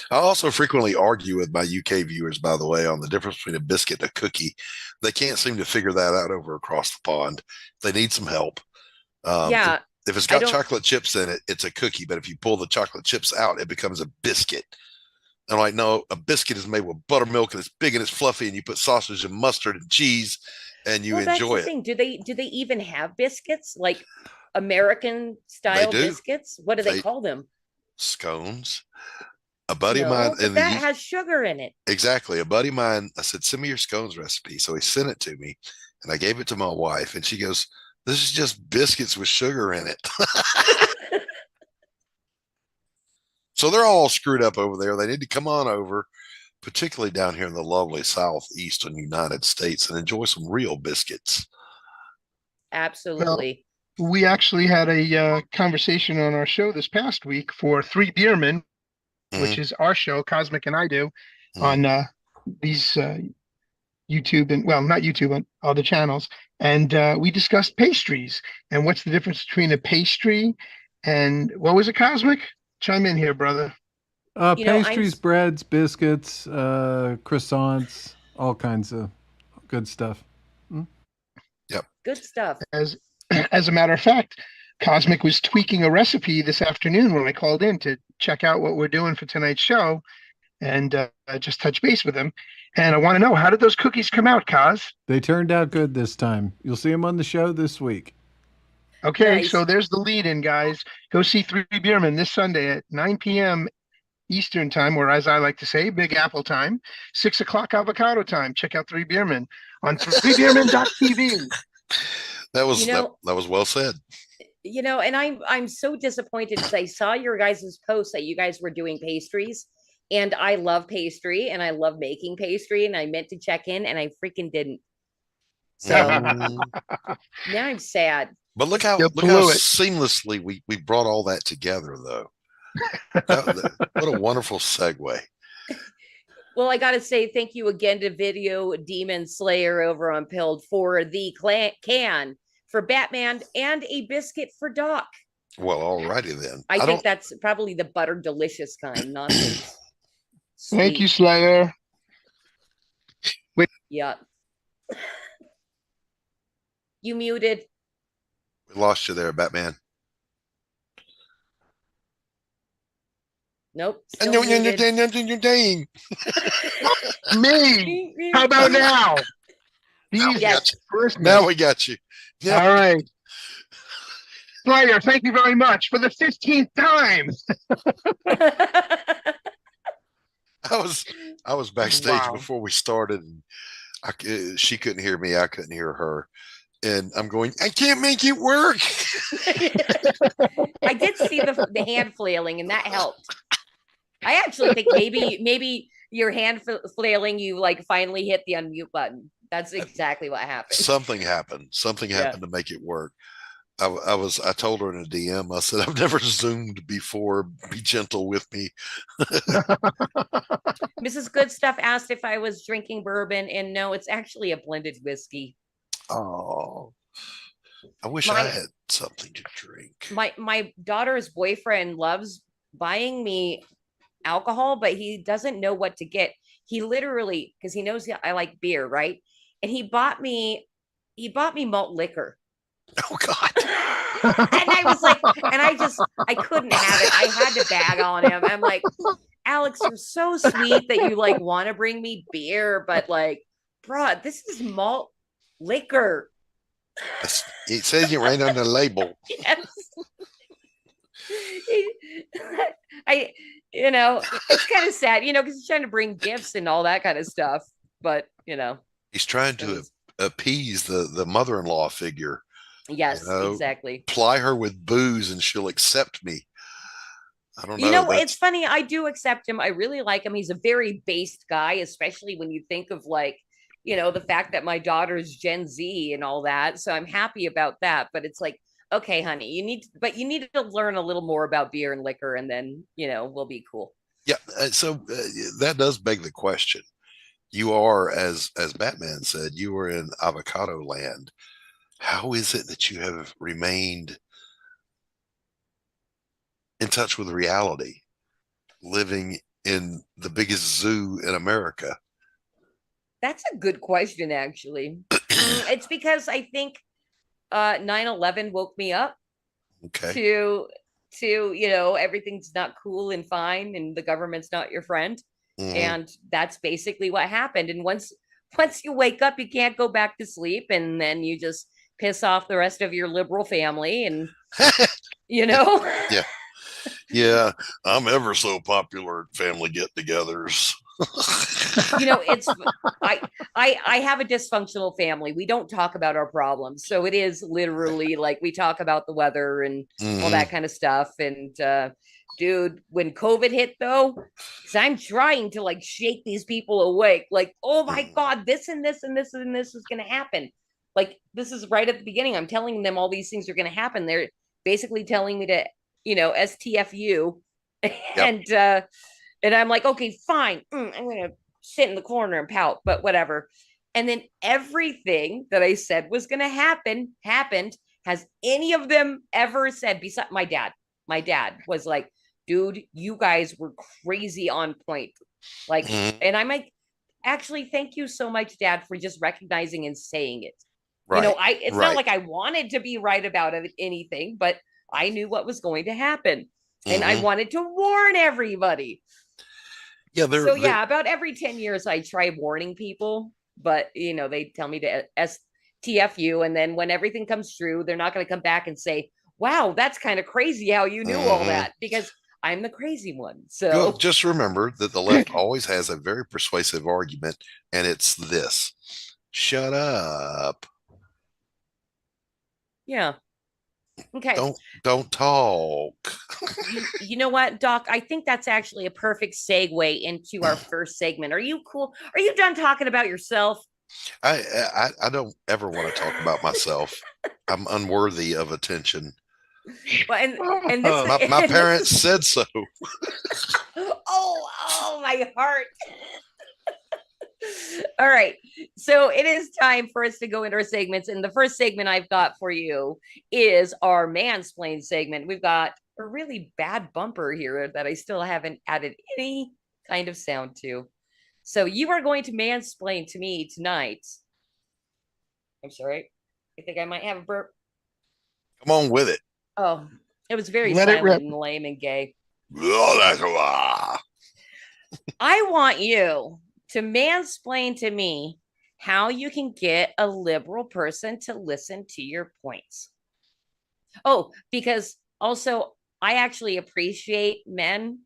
I also frequently argue with my UK viewers, by the way, on the difference between a biscuit and a cookie. They can't seem to figure that out over across the pond. They need some help. Yeah. If it's got chocolate chips in it, it's a cookie. But if you pull the chocolate chips out, it becomes a biscuit. I'm like, no, a biscuit is made with buttermilk and it's big and it's fluffy, and you put sausage and mustard and cheese, and you enjoy it. Do they even have biscuits like American style biscuits? What do they call them? Scones. A buddy of mine, and that has sugar in it. Exactly. A buddy of mine, I said, send me your scones recipe. So he sent it to me, and I gave it to my wife, and she goes, this is just biscuits with sugar in it. So they're all screwed up over there. They need to come on over, particularly down here in the lovely southeastern United States, and enjoy some real biscuits. Absolutely. Well, we actually had a conversation on our show this past week for Three Beermen, which is our show, Cosmic and I do, on these YouTube and, well, not YouTube, on other channels. And we discussed pastries and what's the difference between a pastry and, what was it, Cosmic? Chime in here, brother. Pastries, breads, biscuits, croissants, all kinds of good stuff. Yep. Good stuff. As a matter of fact, Cosmic was tweaking a recipe this afternoon when I called in to check out what we're doing for tonight's show, and just touch base with him. And I want to know, how did those cookies come out, Cos? They turned out good this time. You'll see them on the show this week. Okay, nice. So there's the lead-in, guys. Go see Three Beermen this Sunday at 9 p.m. Eastern time, or as I like to say, Big Apple time, 6 o'clock avocado time. Check out Three Beermen on threebeermen.tv. That was well said. And I'm so disappointed because I saw your guys' post that you guys were doing pastries, and I love pastry and I love making pastry, and I meant to check in and I freaking didn't. So now I'm sad. But look how seamlessly we brought all that together, though. What a wonderful segue. Well, I got to say thank you again to Video Demon Slayer over on Pilled for the can for Batman and a biscuit for Doc. Well, alrighty then. I think that's probably the butter delicious kind, not the Thank you, Slayer. Wait. Yeah. You muted. We lost you there, Batman. Nope. And Still you're muted. dang. Me. How about now? Yes. Christmas. Now we got you. Yep. All right. Slayer, thank you very much for the 15th time. I was backstage before we started, and she couldn't hear me. I couldn't hear her. And I'm going, I can't make it work. I did see the hand flailing, and that helped. I actually think maybe your hand flailing, you like finally hit the unmute button. That's exactly what happened. Something happened. Something happened to make it work. I told her in a DM, I said, I've never Zoomed before. Be gentle with me. Mrs. Good Stuff asked if I was drinking bourbon, and no, it's actually a blended whiskey. Oh, I wish I had something to drink. My daughter's boyfriend loves buying me alcohol, but he doesn't know what to get. He literally, because he knows I like beer, right? And he bought me malt liquor. Oh God. And I was like, I couldn't have it. I had to bag on him. I'm like, Alex, you're so sweet that you like want to bring me beer, but like, bruh, this is malt liquor. It says it right on the label. Yes. It's kind of sad, because he's trying to bring gifts and all that kind of stuff. But he's trying to appease the mother-in-law figure. Yes, exactly. Ply her with booze and she'll accept me. I don't know. It's funny. I do accept him. I really like him. He's a very based guy, especially when you think of like, the fact that my daughter's Gen Z and all that. So I'm happy about that. But it's like, okay, honey, you need to learn a little more about beer and liquor, and then, we'll be cool. Yeah. So that does beg the question. You are, as Batman said, you are in avocado land. How is it that you have remained in touch with reality, living in the biggest zoo in America? That's a good question, actually. It's because I think 9/11 woke me up to everything's not cool and fine, and the government's not your friend. Mm-hmm. And that's basically what happened. And once you wake up, you can't go back to sleep, and then you just piss off the rest of your liberal family, and yeah, I'm ever so popular at family get-togethers. It's I have a dysfunctional family. We don't talk about our problems, so it is literally like we talk about the weather and all that kind of stuff. And dude, when COVID hit though, because I'm trying to like shake these people awake, like, oh my God, this and this and this and this is gonna happen. Like, this is right at the beginning. I'm telling them all these things are gonna happen. They're basically telling me to, STFU. Yep. And I'm like, okay, fine. I'm going to sit in the corner and pout, but whatever. And then everything that I said was going to happen happened. Has any of them ever said, besides my dad? My dad was like, dude, you guys were crazy on point. Like, and I'm like, actually, thank you so much, Dad, for just recognizing and saying it. Right. It's not like I wanted to be right about anything, but I knew what was going to happen. And I wanted to warn everybody. Yeah, about every 10 years I try warning people, but they tell me to STFU, and then when everything comes true, they're not going to come back and say, wow, that's kind of crazy how you knew all that, because I'm the crazy one. So just remember that the left always has a very persuasive argument, and it's this: shut up. Yeah. Okay. Don't talk. You know what, Doc? I think that's actually a perfect segue into our first segment. Are you cool? Are you done talking about yourself? I don't ever want to talk about myself. I'm unworthy of attention. Well, and this, my parents said so. Oh, my heart. All right, so it is time for us to go into our segments, and the first segment I've got for you is our mansplain segment. We've got a really bad bumper here that I still haven't added any kind of sound to. So you are going to mansplain to me tonight. I'm sorry. I think I might have a burp. Come on with it. Oh, it was very silent and lame and gay. I want you to mansplain to me how you can get a liberal person to listen to your points. Oh, because also I actually appreciate men.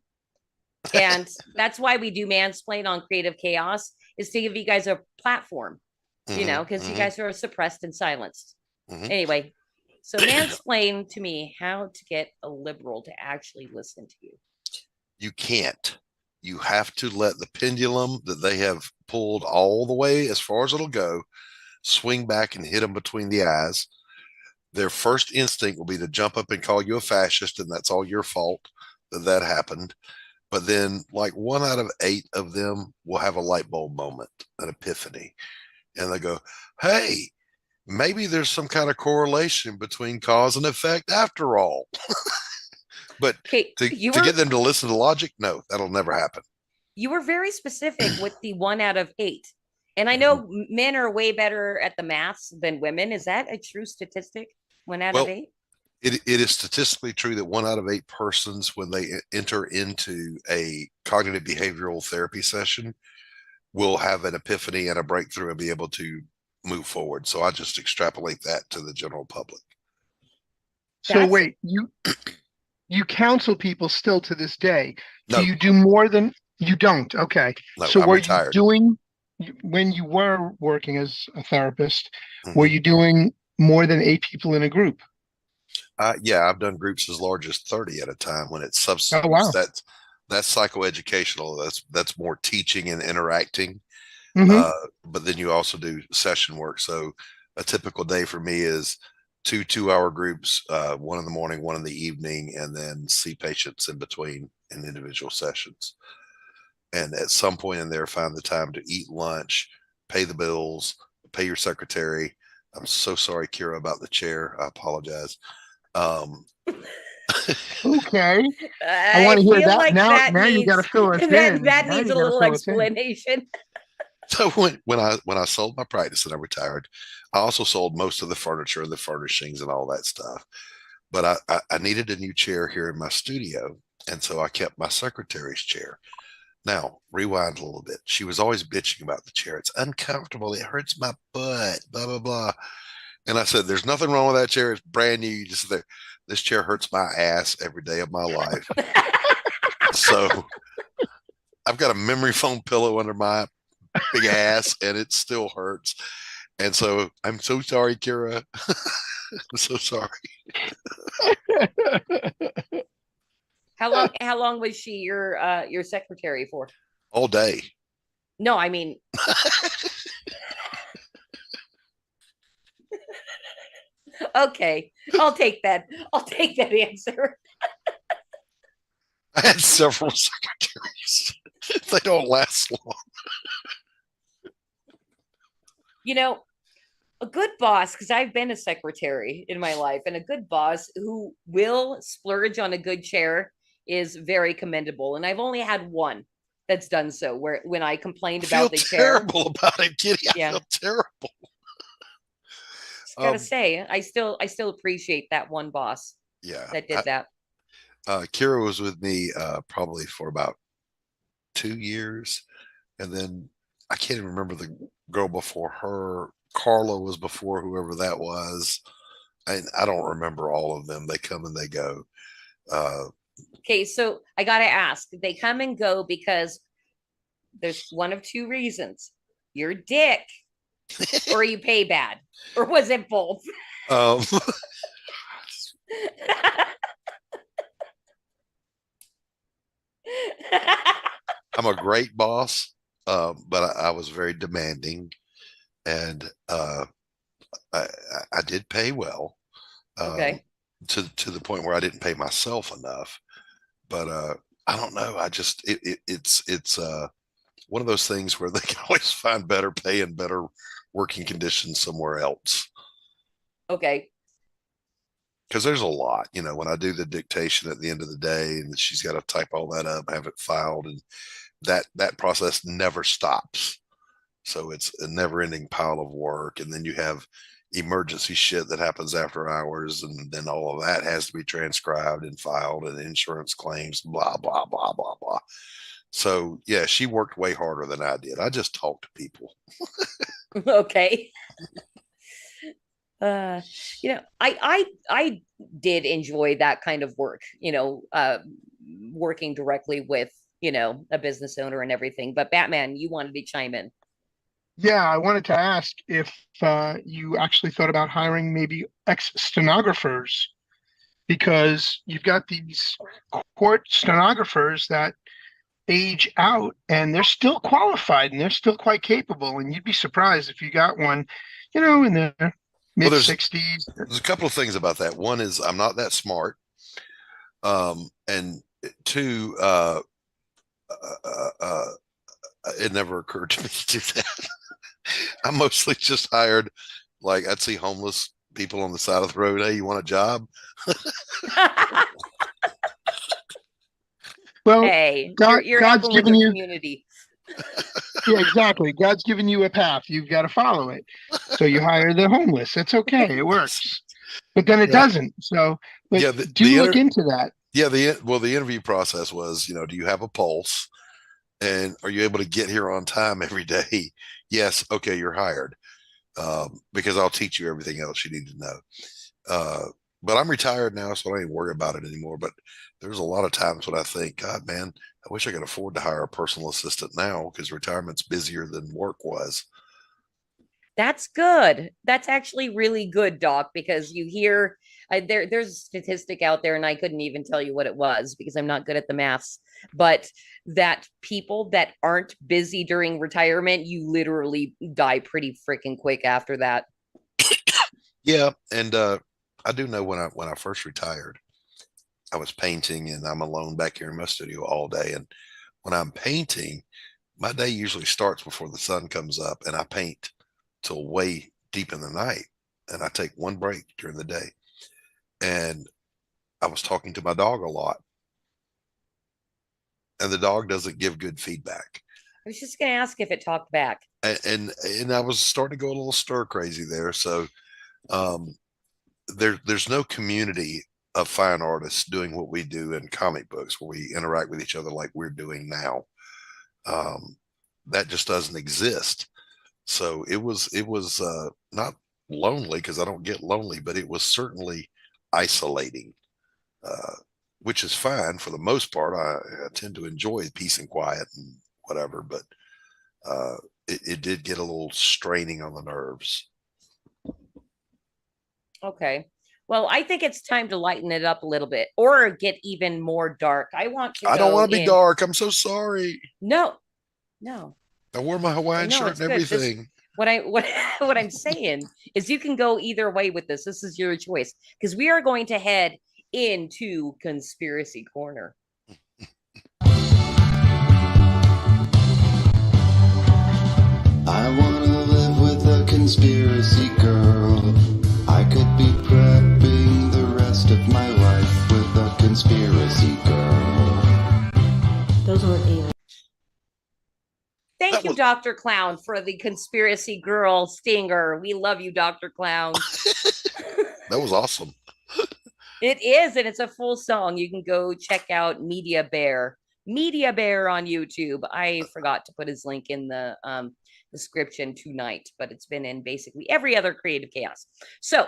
And that's why we do mansplain on Creative Chaos, is to give you guys a platform, because you guys are suppressed and silenced. Anyway, so mansplain to me how to get a liberal to actually listen to you. You can't. You have to let the pendulum that they have pulled all the way as far as it'll go swing back and hit them between the eyes. Their first instinct will be to jump up and call you a fascist, and that's all your fault that happened. But then, like 1 out of 8 of them will have a light bulb moment, an epiphany, and they go, "Hey, maybe there's some kind of correlation between cause and effect after all." But to get them to listen to logic, no, that'll never happen. You were very specific with the 1 out of 8. And I know men are way better at the maths than women. Is that a true statistic? 1 out of 8? It is statistically true that 1 out of 8 persons, when they enter into a cognitive behavioral therapy session, will have an epiphany and a breakthrough and be able to move forward. So I just extrapolate that to the general public. So wait, you counsel people still to this day. No. Do you do more than you don't? Okay. No, so were you doing, when you were working as a therapist, were you doing more than 8 people in a group? Yeah, I've done groups as large as 30 at a time when it's substance. Oh, wow. That's psychoeducational. That's more teaching and interacting. But then you also do session work. So a typical day for me is 2 2-hour groups, 1 in the morning, 1 in the evening, and then see patients in between in individual sessions. And at some point in there, find the time to eat lunch, pay the bills, pay your secretary. I'm so sorry, Kira, about the chair. I apologize. Okay. I want to hear that. Like now you got to fill us in. That needs a little explanation. So when I sold my practice and I retired, I also sold most of the furniture and the furnishings and all that stuff. But I needed a new chair here in my studio. And so I kept my secretary's chair. Now, rewind a little bit. She was always bitching about the chair. It's uncomfortable. It hurts my butt, blah, blah, blah. And I said, there's nothing wrong with that chair. It's brand new. You just sit there. This chair hurts my ass every day of my life. So I've got a memory foam pillow under my big ass and it still hurts. And so I'm so sorry, Kira. I'm so sorry. How long was she your secretary for? All day. No, I mean okay. I'll take that answer. I had several secretaries. They don't last long. A good boss, because I've been a secretary in my life, and a good boss who will splurge on a good chair is very commendable. And I've only had one that's done so, where when I complained about the chair. I feel terrible about it, Kitty. I feel terrible. Gotta say, I still appreciate that one boss. That did that. Kira was with me probably for about 2 years, and then I can't even remember the girl before her. Carla was before whoever that was. I don't remember all of them. They come and they go. Okay, so I gotta ask, they come and go because there's one of 2 reasons: you're a dick, or you pay bad, or was it both? I'm a great boss, but I was very demanding, and I did pay well. Okay. To the point where I didn't pay myself enough. But I don't know. It's one of those things where they can always find better pay and better working conditions somewhere else. Okay. Because there's a lot, when I do the dictation at the end of the day and she's got to type all that up, have it filed, and that process never stops. So it's a never ending pile of work. And then you have emergency shit that happens after hours, and then all of that has to be transcribed and filed, and insurance claims, blah blah blah blah blah. So yeah, she worked way harder than I did. I just talked to people. Okay. I did enjoy that kind of work, working directly with, a business owner and everything. But Batman, you wanted to chime in. Yeah, I wanted to ask if you actually thought about hiring maybe ex-stenographers, because you've got these court stenographers that age out and they're still qualified and they're still quite capable. And you'd be surprised if you got one, in their mid-60s. There's a couple of things about that. One is I'm not that smart. And two, it never occurred to me to do that. I mostly just hired, like, I'd see homeless people on the side of the road. Hey, you want a job? Well, hey, you're God's given you community. Yeah, exactly. God's given you a path. You've got to follow it. So you hire the homeless. It's okay. It works. But then it doesn't. So look into that. Yeah, the interview process was, do you have a pulse? And are you able to get here on time every day? Yes. Okay, you're hired. Because I'll teach you everything else you need to know. But I'm retired now, so I don't even worry about it anymore. But there's a lot of times when I think, God, man, I wish I could afford to hire a personal assistant now, because retirement's busier than work was. That's good. That's actually really good, Doc, because you hear there's a statistic out there, and I couldn't even tell you what it was because I'm not good at the maths, but that people that aren't busy during retirement, you literally die pretty freaking quick after that. Yeah. And I do know when I first retired, I was painting, and I'm alone back here in my studio all day. And when I'm painting, my day usually starts before the sun comes up, and I paint till way deep in the night. And I take one break during the day. And I was talking to my dog a lot. And the dog doesn't give good feedback. I was just going to ask if it talked back. And I was starting to go a little stir crazy there. So there's no community of fine artists doing what we do in comic books, where we interact with each other like we're doing now. That just doesn't exist. So it was not lonely, because I don't get lonely, but it was certainly isolating, which is fine for the most part. I tend to enjoy peace and quiet and whatever, but it did get a little straining on the nerves. Okay. Well, I think it's time to lighten it up a little bit, or get even more dark. I don't want to be dark. I'm so sorry. No. I wore my Hawaiian shirt and everything. What I'm saying is you can go either way with this. This is your choice, because we are going to head into Conspiracy Corner. I want to live with a conspiracy girl. I could be prepping the rest of my life with a conspiracy girl. Those weren't even. Thank you, Dr. Clown, for the conspiracy girl stinger. We love you, Dr. Clown. That was awesome. It is, and it's a full song. You can go check out Media Bear on YouTube. I forgot to put his link in the description tonight, but it's been in basically every other Creative Chaos. So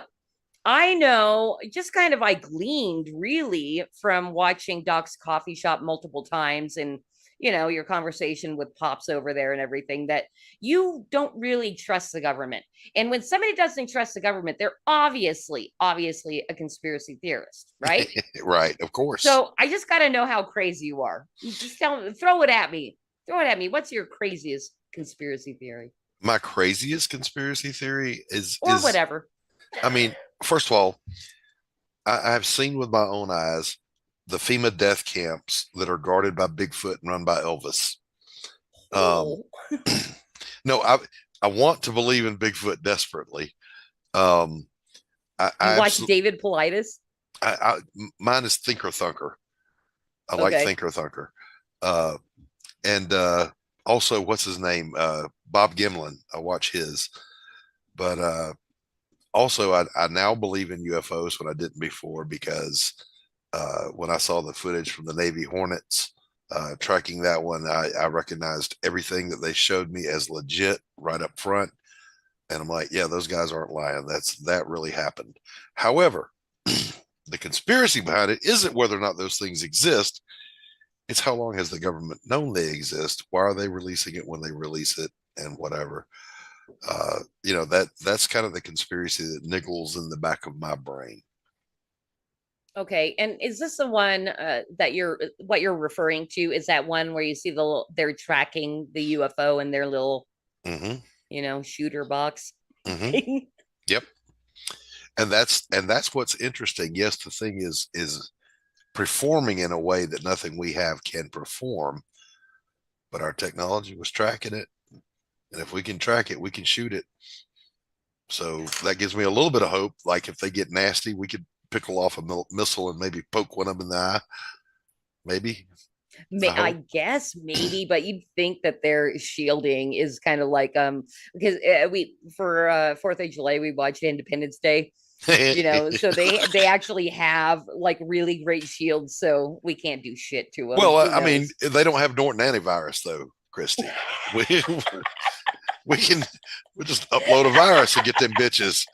I know, I gleaned really from watching Doc's Coffee Shop multiple times, and your conversation with Pops over there and everything, that you don't really trust the government. And when somebody doesn't trust the government, they're obviously a conspiracy theorist, right? Right, of course. So I just got to know how crazy you are. Just throw it at me. What's your craziest conspiracy theory? My craziest conspiracy theory is whatever. I mean, first of all, I've seen with my own eyes the FEMA death camps that are guarded by Bigfoot and run by Elvis. No, I want to believe in Bigfoot desperately. You watch David Politis? Mine is Thinker Thunker. I like Thinker Thunker. And also, what's his name? Bob Gimlin. I watch his. But Also, I now believe in UFOs when I didn't before, because when I saw the footage from the Navy Hornets tracking that one, I recognized everything that they showed me as legit right up front. And I'm like, yeah, those guys aren't lying. That really happened. However, the conspiracy behind it isn't whether or not those things exist. It's how long has the government known they exist? Why are they releasing it when they release it, and whatever? That's kind of the conspiracy that niggles in the back of my brain. Okay, and is this the one that what you're referring to? Is that one where you see they're tracking the UFO in their little, shooter box? Mm-hmm. Yep. And that's what's interesting. Yes, the thing is performing in a way that nothing we have can perform, but our technology was tracking it, and if we can track it, we can shoot it. So that gives me a little bit of hope. Like if they get nasty, we could pickle off a missile and maybe poke one of them in the eye. Maybe. I guess maybe, but you'd think that their shielding is kind of like because we for 4th of July we watched Independence Day. So they actually have like really great shields, so we can't do shit to them. Well, I mean, they don't have Norton antivirus though, Christy. We'll just upload a virus and get them bitches.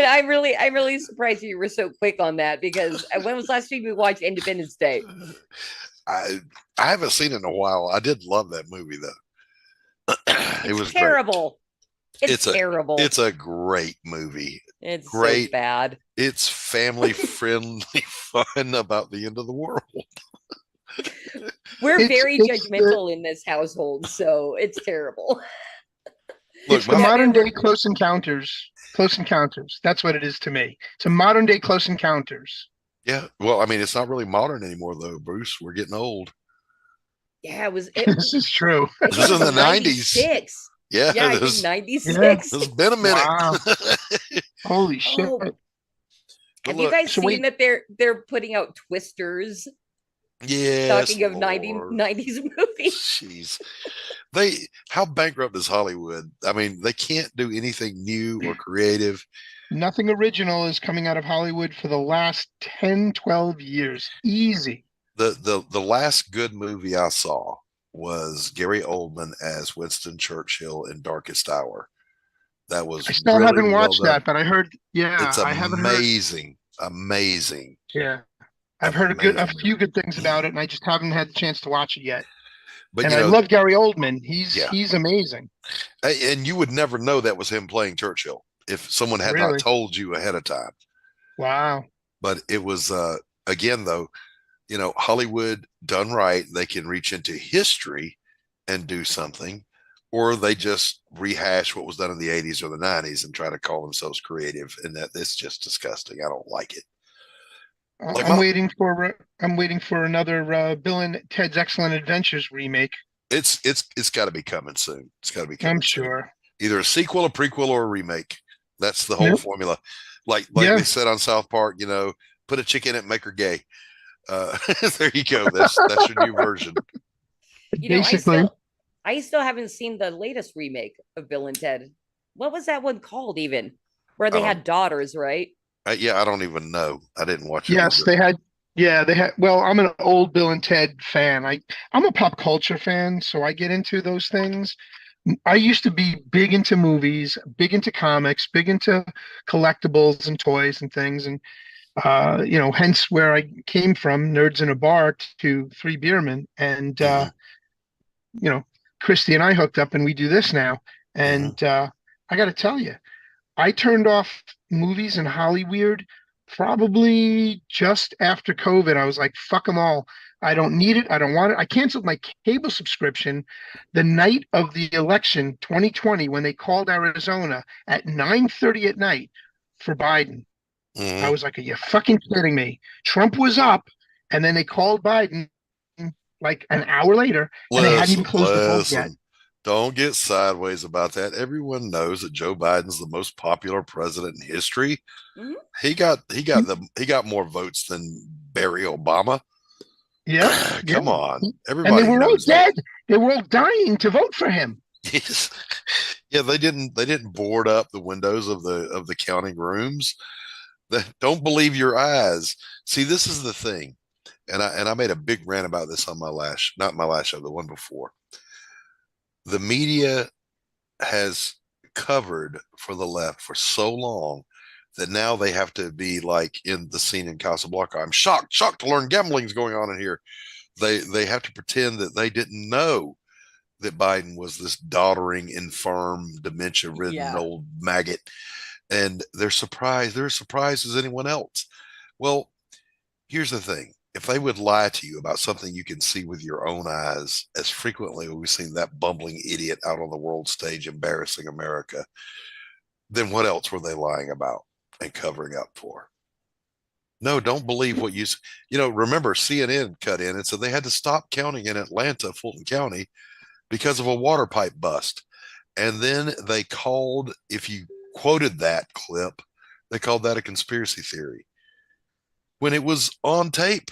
I'm really surprised you were so quick on that, because when was last time we watched Independence Day? I haven't seen it in a while. I did love that movie though. It was terrible. Great. It's terrible. It's a great movie. It's great. So bad. It's family friendly fun about the end of the world. We're very judgmental in this household, so it's terrible. Look, it's the modern day Close Encounters. Close Encounters. That's what it is to me. It's a modern day Close Encounters. Yeah. Well, I mean, it's not really modern anymore, though, Bruce. We're getting old. Yeah, this is true. This is in the 90s. Yeah, I think 96. Yeah, it's been a minute. Wow. Holy shit. Oh. Have you guys seen that they're putting out Twisters? Yeah. Talking of 90s movies. Jeez. How bankrupt is Hollywood? I mean, they can't do anything new or creative. Nothing original is coming out of Hollywood for the last 10, 12 years. Easy. The last good movie I saw was Gary Oldman as Winston Churchill in Darkest Hour. That was I still haven't watched that, but I heard, it's amazing. Amazing. Yeah. I've heard a few good things about it, and I just haven't had the chance to watch it yet. But I love Gary Oldman. He's amazing. And you would never know that was him playing Churchill if someone had not told you ahead of time. Wow. But it was again though, Hollywood done right, they can reach into history and do something, or they just rehash what was done in the 80s or the 90s and try to call themselves creative, and that's just disgusting. I don't like it. I'm waiting for another Bill and Ted's Excellent Adventures remake. It's got to be coming soon. It's got to be coming. I'm sure. Either a sequel, a prequel, or a remake. That's the whole formula. Like they said on South Park, put a chick in it, make her gay. There you go. That's your new version. Basically, I still haven't seen the latest remake of Bill and Ted. What was that one called even? Where they had daughters, right? I don't even know. I didn't watch it. Yes, they had. Yeah, they had. Well, I'm an old Bill and Ted fan. I'm a pop culture fan, so I get into those things. I used to be big into movies, big into comics, big into collectibles and toys and things, and hence where I came from, Nerds in a Bar to Three Beermen, and Christy and I hooked up, and we do this now. And I got to tell you, I turned off movies and Hollyweird probably just after COVID. I was like, fuck them all. I don't need it. I don't want it. I canceled my cable subscription the night of the election 2020 when they called Arizona at 9:30 at night for Biden. I was like, are you fucking kidding me? Trump was up, and then they called Biden like an hour later, and they hadn't even closed the vote yet. Don't get sideways about that. Everyone knows that Joe Biden's the most popular president in history. Mm-hmm. He got more votes than Barry Obama. Yeah, come on. Everybody and they were all knows dead. They were all dying to vote for him. Yes. Yeah, they didn't board up the windows of the counting rooms. Don't believe your eyes. See, this is the thing. And I made a big rant about this on not my last show, the one before. The media has covered for the left for so long that now they have to be like in the scene in Casablanca. I'm shocked to learn gambling's going on in here. They have to pretend that they didn't know that Biden was this doddering, infirm, dementia-ridden old maggot, and they're surprised. They're as surprised as anyone else. Well, here's the thing. If they would lie to you about something you can see with your own eyes, as frequently as we've seen that bumbling idiot out on the world stage embarrassing America, then what else were they lying about and covering up for? No, don't believe what remember CNN cut in and said they had to stop counting in Atlanta, Fulton County, because of a water pipe bust. And then they called, if you quoted that clip, they called that a conspiracy theory. When it was on tape,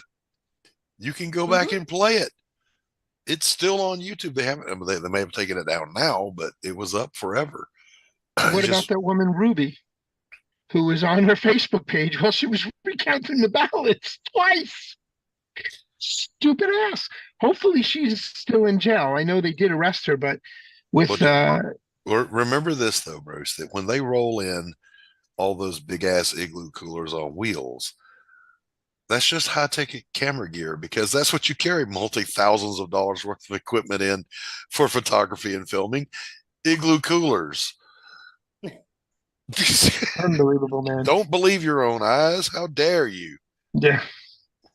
you can go back and play it. It's still on YouTube. They may have taken it down now, but it was up forever. What about that woman, Ruby, who was on her Facebook page while she was recounting the ballots twice? Stupid ass. Hopefully she's still in jail. I know they did arrest her, but remember this though, Bruce, that when they roll in all those big ass igloo coolers on wheels, that's just high-tech camera gear, because that's what you carry multi-thousands of dollars worth of equipment in for photography and filming. Igloo coolers. Unbelievable, man. Don't believe your own eyes. How dare you? Yeah.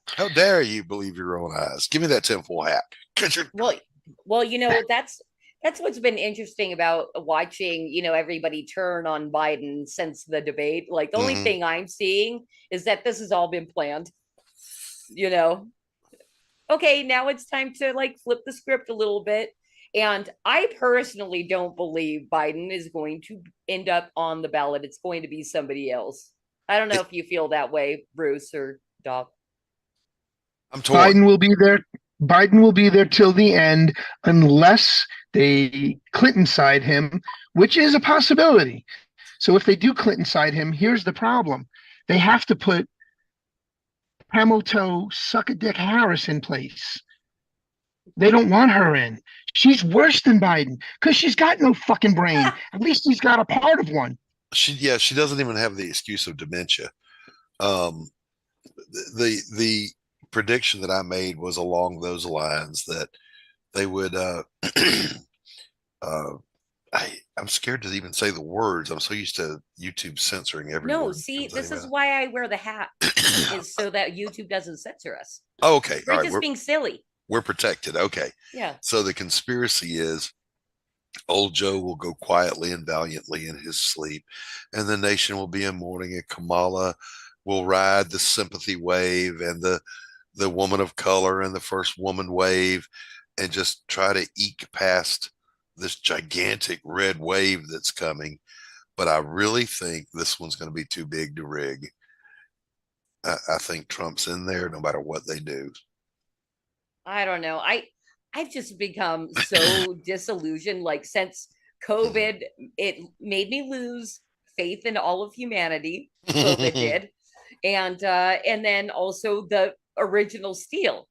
How dare you believe your own eyes? Give me that tinfoil hat. Well, that's what's been interesting about watching, everybody turn on Biden since the debate. Like the only thing I'm seeing is that this has all been planned. Okay, now it's time to like flip the script a little bit. And I personally don't believe Biden is going to end up on the ballot. It's going to be somebody else. I don't know if you feel that way, Bruce or Doc. I'm torn. Biden will be there till the end unless they Clinton side him, which is a possibility. So if they do Clinton side him, here's the problem. They have to put Hamilton suck-a-dick Harris in place. They don't want her in. She's worse than Biden because she's got no fucking brain. At least he's got a part of one. She doesn't even have the excuse of dementia. The prediction that I made was along those lines, that they would I'm scared to even say the words. I'm so used to YouTube censoring every word. No, see, this is why I wear the hat, is so that YouTube doesn't censor us. Oh, okay. We're just being silly. We're protected. Okay. Yeah. So the conspiracy is old Joe will go quietly and valiantly in his sleep, and the nation will be in mourning, and Kamala will ride the sympathy wave and the woman of color and the first woman wave, and just try to eke past this gigantic red wave that's coming. But I really think this one's going to be too big to rig. I think Trump's in there no matter what they do. I don't know. I've just become so disillusioned. Like since COVID, it made me lose faith in all of humanity. COVID did. And then also the original Steel.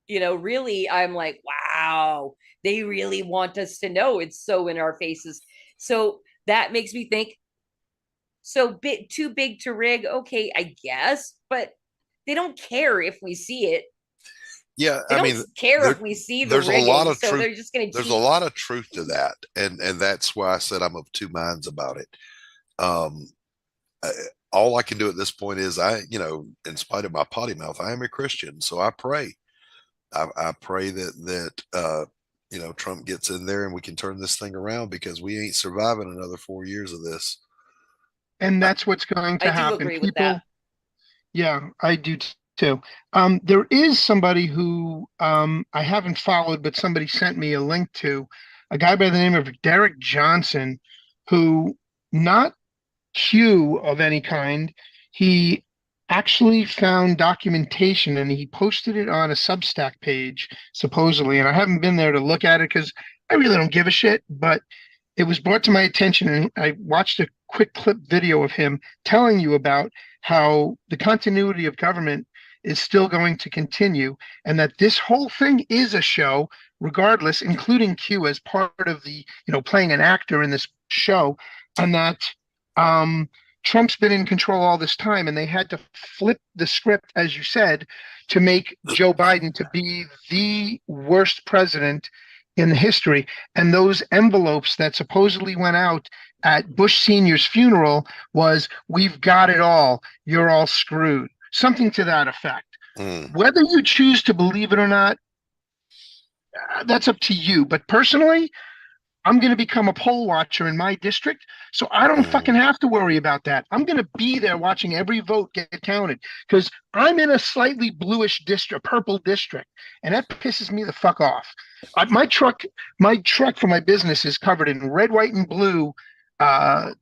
Really, I'm like, wow, they really want us to know. It's so in our faces. So that makes me think, too big to rig. Okay, I guess, but they don't care if we see it. Yeah, they don't care if we see the rigging, a lot of so truth. They're just going to. There's a lot of truth to that, and that's why I said I'm of two minds about it. All I can do at this point is in spite of my potty mouth, I am a Christian, so I pray. I pray that Trump gets in there and we can turn this thing around, because we ain't surviving another 4 years of this. And that's what's going to happen. I do agree with that. Yeah, I do too. There is somebody who I haven't followed, but somebody sent me a link to, a guy by the name of Derek Johnson, who, not Q of any kind, he actually found documentation and he posted it on a Substack page, supposedly. And I haven't been there to look at it because I really don't give a shit. But it was brought to my attention, and I watched a quick clip video of him telling you about how the continuity of government is still going to continue, and that this whole thing is a show, regardless, including Q as part of the, playing an actor in this show, and that Trump's been in control all this time, and they had to flip the script, as you said, to make Joe Biden to be the worst president in history. And those envelopes that supposedly went out at Bush Sr.'s funeral was, "We've got it all. You're all screwed." Something to that effect. Whether you choose to believe it or not, that's up to you. But personally, I'm going to become a poll watcher in my district, so I don't fucking have to worry about that. I'm going to be there watching every vote get counted, because I'm in a slightly bluish district, purple district, and that pisses me the fuck off. My truck for my business is covered in red, white, and blue, a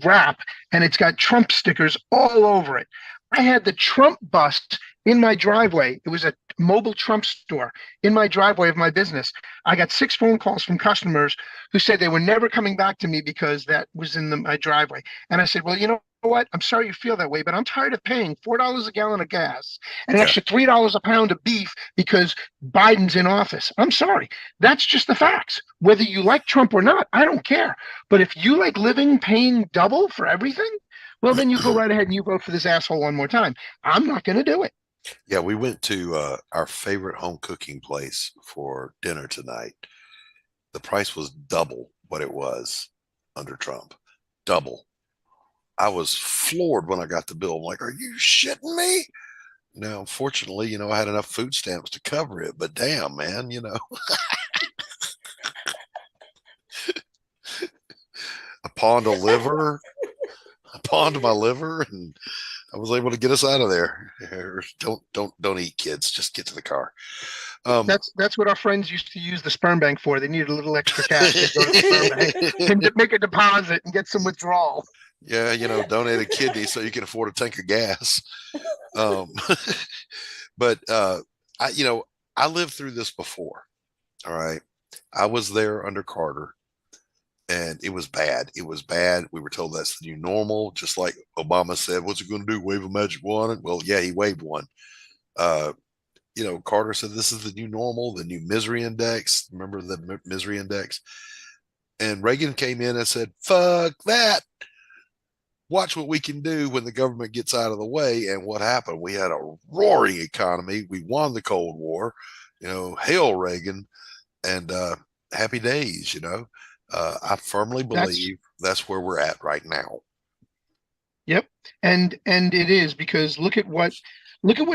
wrap, and it's got Trump stickers all over it. I had the Trump bust in my driveway. It was a mobile Trump store in my driveway of my business. I got 6 phone calls from customers who said they were never coming back to me because that was in my driveway. And I said, well, you know what? I'm sorry you feel that way, but I'm tired of paying $4 a gallon of gas and an extra $3 a pound of beef because Biden's in office. I'm sorry. That's just the facts. Whether you like Trump or not, I don't care. But if you like living paying double for everything, well, then you go right ahead and you vote for this asshole one more time. I'm not going to do it. Yeah, we went to our favorite home cooking place for dinner tonight. The price was double what it was under Trump. Double. I was floored when I got the bill. I'm like, are you shitting me? Now, unfortunately, I had enough food stamps to cover it, but damn, man, a pound of liver, and I was able to get us out of there. Don't eat, kids. Just get to the car. That's what our friends used to use the sperm bank for. They needed a little extra cash to go to the sperm bank and make a deposit and get some withdrawal. Yeah, donate a kidney so you can afford a tank of gas. But I lived through this before. All right, I was there under Carter. And it was bad. It was bad. We were told that's the new normal, just like Obama said, what's it going to do? Wave a magic wand? Well, yeah, he waved one. Carter said this is the new normal, the new misery index. Remember the misery index? And Reagan came in and said, fuck that. Watch what we can do when the government gets out of the way. And what happened? We had a roaring economy. We won the Cold War. Hail Reagan, and happy days, I firmly believe that's where we're at right now. Yep. And it is, because look at what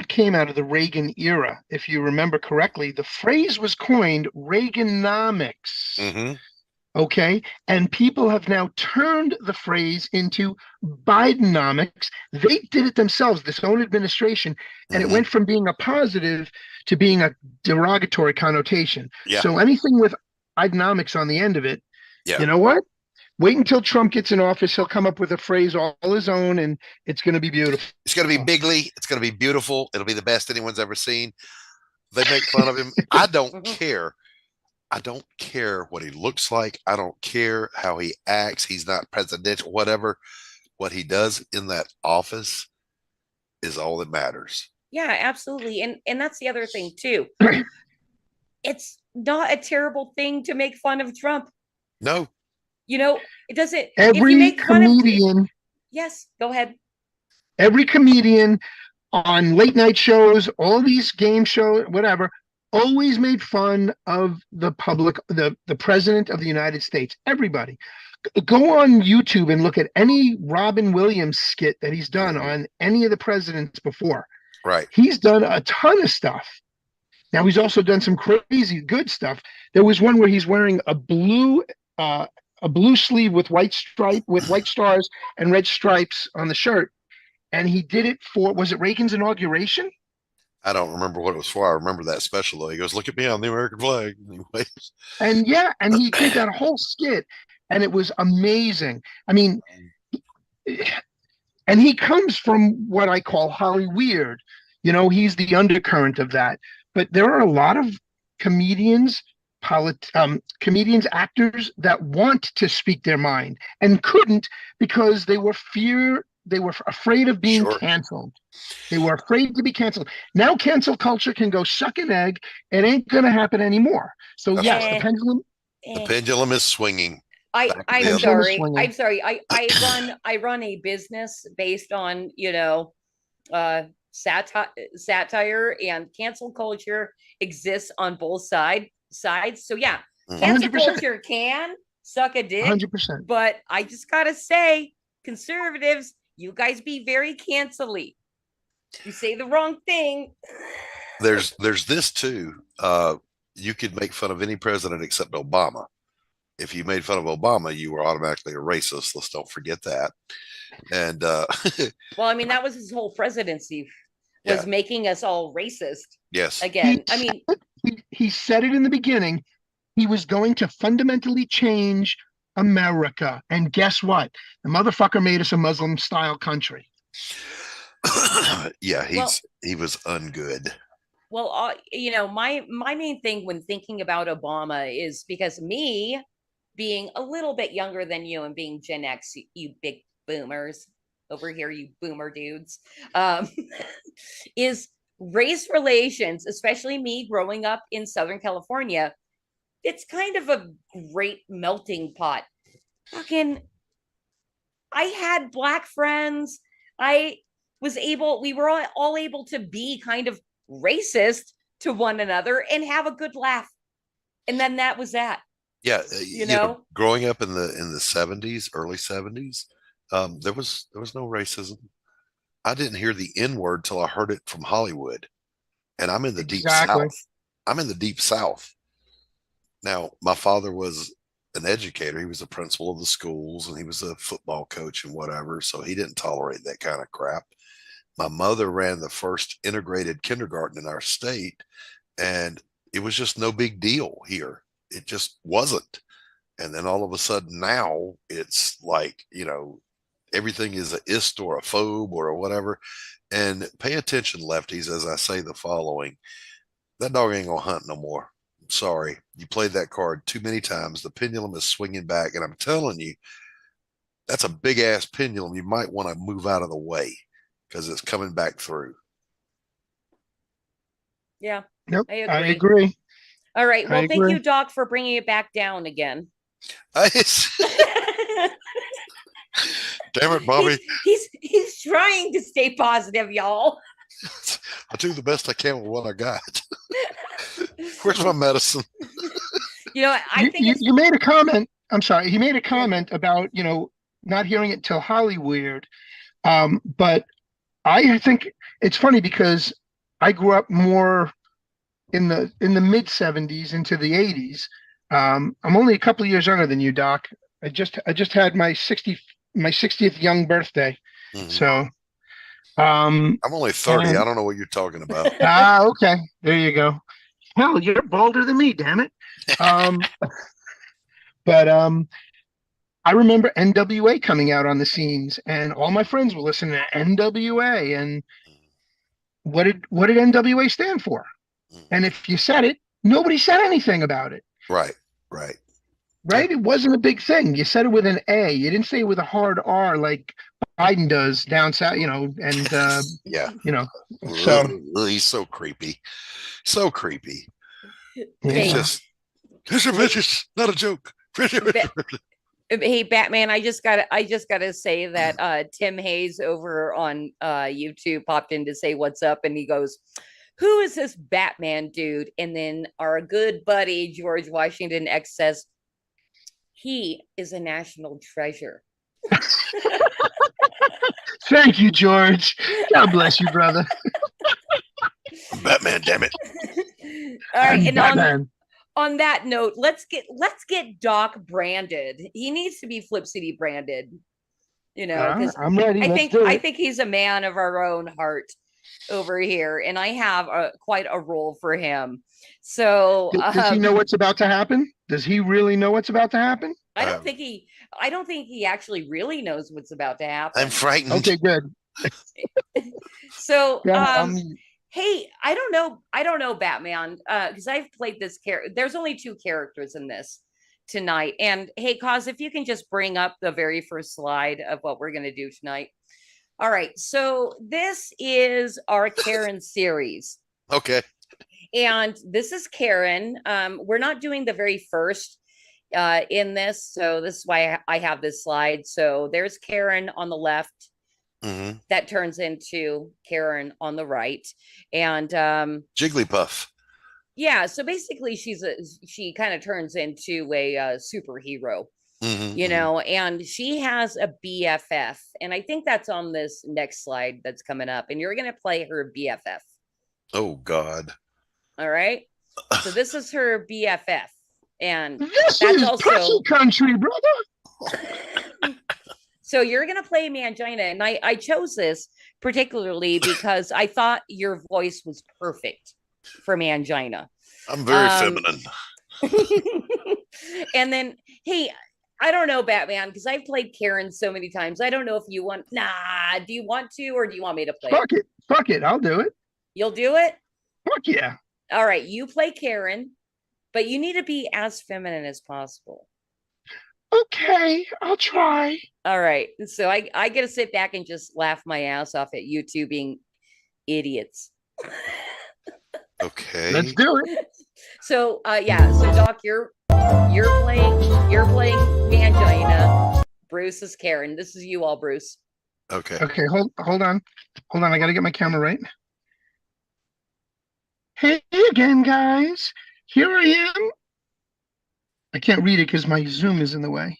came out of the Reagan era. If you remember correctly, the phrase was coined Reaganomics. Mm-hmm. Okay. And people have now turned the phrase into Bidenomics. They did it themselves, this own administration, and it went from being a positive to being a derogatory connotation. Yeah. So anything with Bidenomics on the end of it, you know what? Wait until Trump gets in office. He'll come up with a phrase all his own, and it's going to be beautiful. It's going to be bigly. It's going to be beautiful. It'll be the best anyone's ever seen. They make fun of him. I don't care. I don't care what he looks like. I don't care how he acts. He's not presidential, whatever. What he does in that office is all that matters. Yeah, absolutely. And that's the other thing, too. It's not a terrible thing to make fun of Trump. No. It doesn't. Every if you make comedian. Yes, go ahead. Every comedian on late night shows, all these game shows, whatever, always made fun of the public, the president of the United States. Everybody. Go on YouTube and look at any Robin Williams skit that he's done on any of the presidents before. Right. He's done a ton of stuff. Now he's also done some crazy good stuff. There was one where he's wearing a blue sleeve with white stars and red stripes on the shirt, and he did it for, was it Reagan's inauguration? I don't remember what it was for. I remember that special though. He goes, "Look at me on the American flag." And he did that whole skit, and it was amazing. I mean, and he comes from what I call Hollyweird. He's the undercurrent of that. But there are a lot of comedians, comedians, actors that want to speak their mind and couldn't because they were afraid of being canceled. They were afraid to be canceled. Now cancel culture can go suck an egg. It ain't going to happen anymore. So yes, the pendulum is swinging. I'm sorry. I run a business based on, satire, and cancel culture exists on both sides. So yeah, cancel 100%. Culture can suck a dick, 100%. But I just gotta say, conservatives, you guys be very cancel-y. You say the wrong thing. There's this too. You could make fun of any president except Obama. If you made fun of Obama, you were automatically a racist. Let's don't forget that. And well, I mean, that was his whole presidency, was making us all racist. Yes. Again, he said it in the beginning. He was going to fundamentally change America. And guess what? The motherfucker made us a Muslim style country. Yeah, he was ungood. Well, my main thing when thinking about Obama is because me being a little bit younger than you and being Gen X, you big boomers over here, you boomer dudes, is race relations, especially me growing up in Southern California. It's kind of a great melting pot. Fucking, I had Black friends. We were all able to be kind of racist to one another and have a good laugh. And then that was that. Yeah. You know, growing up in the 70s, early 70s, there was no racism. I didn't hear the N-word till I heard it from Hollywood. And I'm in the deep South. I'm in the deep South. Now, my father was an educator. He was a principal of the schools and he was a football coach and whatever. So he didn't tolerate that kind of crap. My mother ran the first integrated kindergarten in our state, and it was just no big deal here. It just wasn't. And then all of a sudden now it's like, everything is a ist or a phobe or whatever. And pay attention, lefties, as I say the following. That dog ain't gonna hunt no more. I'm sorry. You played that card too many times. The pendulum is swinging back. And I'm telling you, that's a big ass pendulum. You might want to move out of the way, because it's coming back through. Yeah. Nope, I agree. All right. Well, thank you, Doc, for bringing it back down again. Damn it, Bobby. He's trying to stay positive, y'all. I do the best I can with what I got. Where's my medicine? I think you made a comment. I'm sorry. He made a comment about, not hearing it till Hollywood. But I think it's funny because I grew up more in the mid 70s into the 80s. I'm only a couple of years younger than you, Doc. I just had my 60th young birthday. Mm-hmm. So I'm only 30. I don't know what you're talking about. Okay. There you go. Hell, you're bolder than me, damn it. But I remember NWA coming out on the scenes, and all my friends were listening to NWA. And what did NWA stand for? And if you said it, nobody said anything about it. Right. It wasn't a big thing. You said it with an A. You didn't say it with a hard R like Biden does down south, and yeah. So he's so creepy. So creepy. Yeah. It's not a joke. Hey, Batman, I just gotta say that Tim Hayes over on YouTube popped in to say what's up, and he goes, "Who is this Batman dude?" And then our good buddy George Washington X says, "He is a national treasure." Thank you, George. God bless you, brother. Batman, damn it. All right, and on that note, let's get Doc branded. He needs to be Flip City branded. I'm ready. I think he's a man of our own heart over here, and I have quite a role for him. So does he know what's about to happen? Does he really know what's about to happen? I don't think he actually really knows what's about to happen. I'm frightened. Okay, good. So Hey, I don't know Batman, because I've played this character. There's only 2 characters in this tonight. And hey, Cause, if you can just bring up the very first slide of what we're gonna do tonight. All right, so this is our Karen series. Okay. And this is Karen. We're not doing the very first in this, so this is why I have this slide. So there's Karen on the left. That turns into Karen on the right. And Jigglypuff. Yeah, so basically she kind of turns into a superhero. You know, and she has a BFF, and I think that's on this next slide that's coming up, and you're going to play her BFF. Oh God. All right. So this is her BFF, and this that's is also country, brother. So you're going to play Mangina, and I chose this particularly because I thought your voice was perfect for Mangina. I'm very feminine. And then, hey, I don't know, Batman, because I've played Karen so many times. I don't know if you want. Nah, do you want to, or do you want me to play? Fuck it. I'll do it. You'll do it? Fuck yeah. All right, you play Karen, but you need to be as feminine as possible. Okay, I'll try. All right, so I get to sit back and just laugh my ass off at you two being idiots. Okay. Let's do it. So yeah, so Doc, you're playing Mangina. Bruce is Karen. This is you all, Bruce. Okay. Okay, hold on. I gotta get my camera right. Hey again, guys. Here I am. I can't read it because my Zoom is in the way.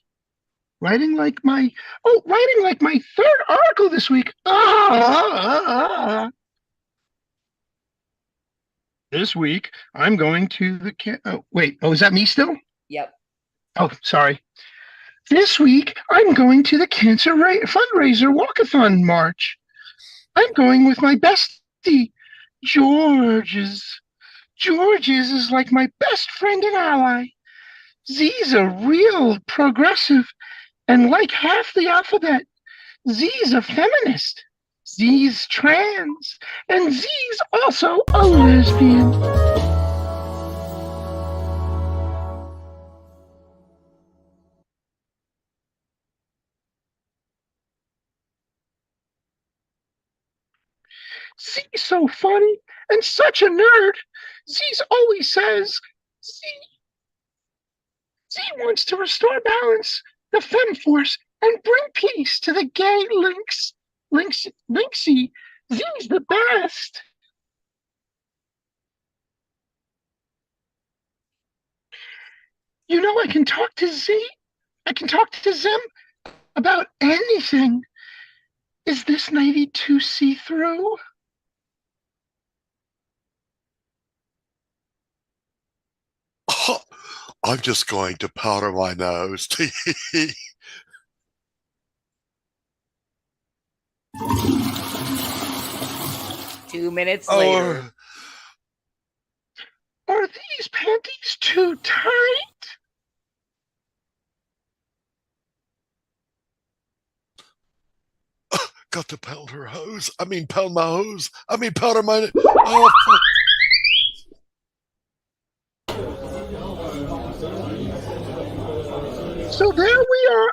Writing like my 3rd article this week. This week, I'm going to the is that me still? Yep. Oh, sorry. This week, I'm going to the cancer fundraiser walkathon march. I'm going with my bestie, Georges. Georges is like my best friend and ally. Z's a real progressive, and like half the alphabet, Z's a feminist. Z's trans, and Z's also a lesbian. Z's so funny and such a nerd. Z's always says, Z wants to restore balance, the femforce, and bring peace to the gay Linksy. Z's the best. You know, I can talk to Z. I can talk to Zim about anything. Is this 92 see-through? Oh, I'm just going to powder my nose. 2 minutes later. Are these panties too tight? Got to pound her hose. I mean, pound my hose. I mean, powder my. Oh, fuck. So there we were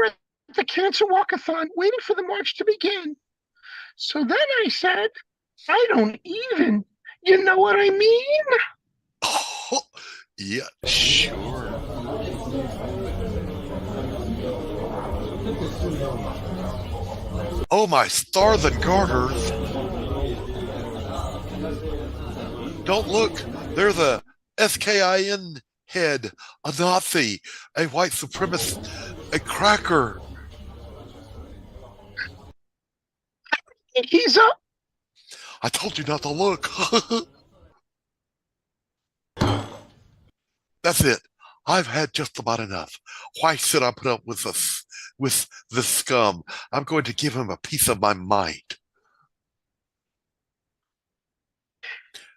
at the cancer walkathon, waiting for the march to begin. So then I said, I don't even. You know what I mean? Oh, yeah, sure. Oh, my starving garters. Don't look. They're the SKIN head, a Nazi, a white supremacist, a cracker. He's up. I told you not to look. That's it. I've had just about enough. Why should I put up with the scum? I'm going to give him a piece of my mind.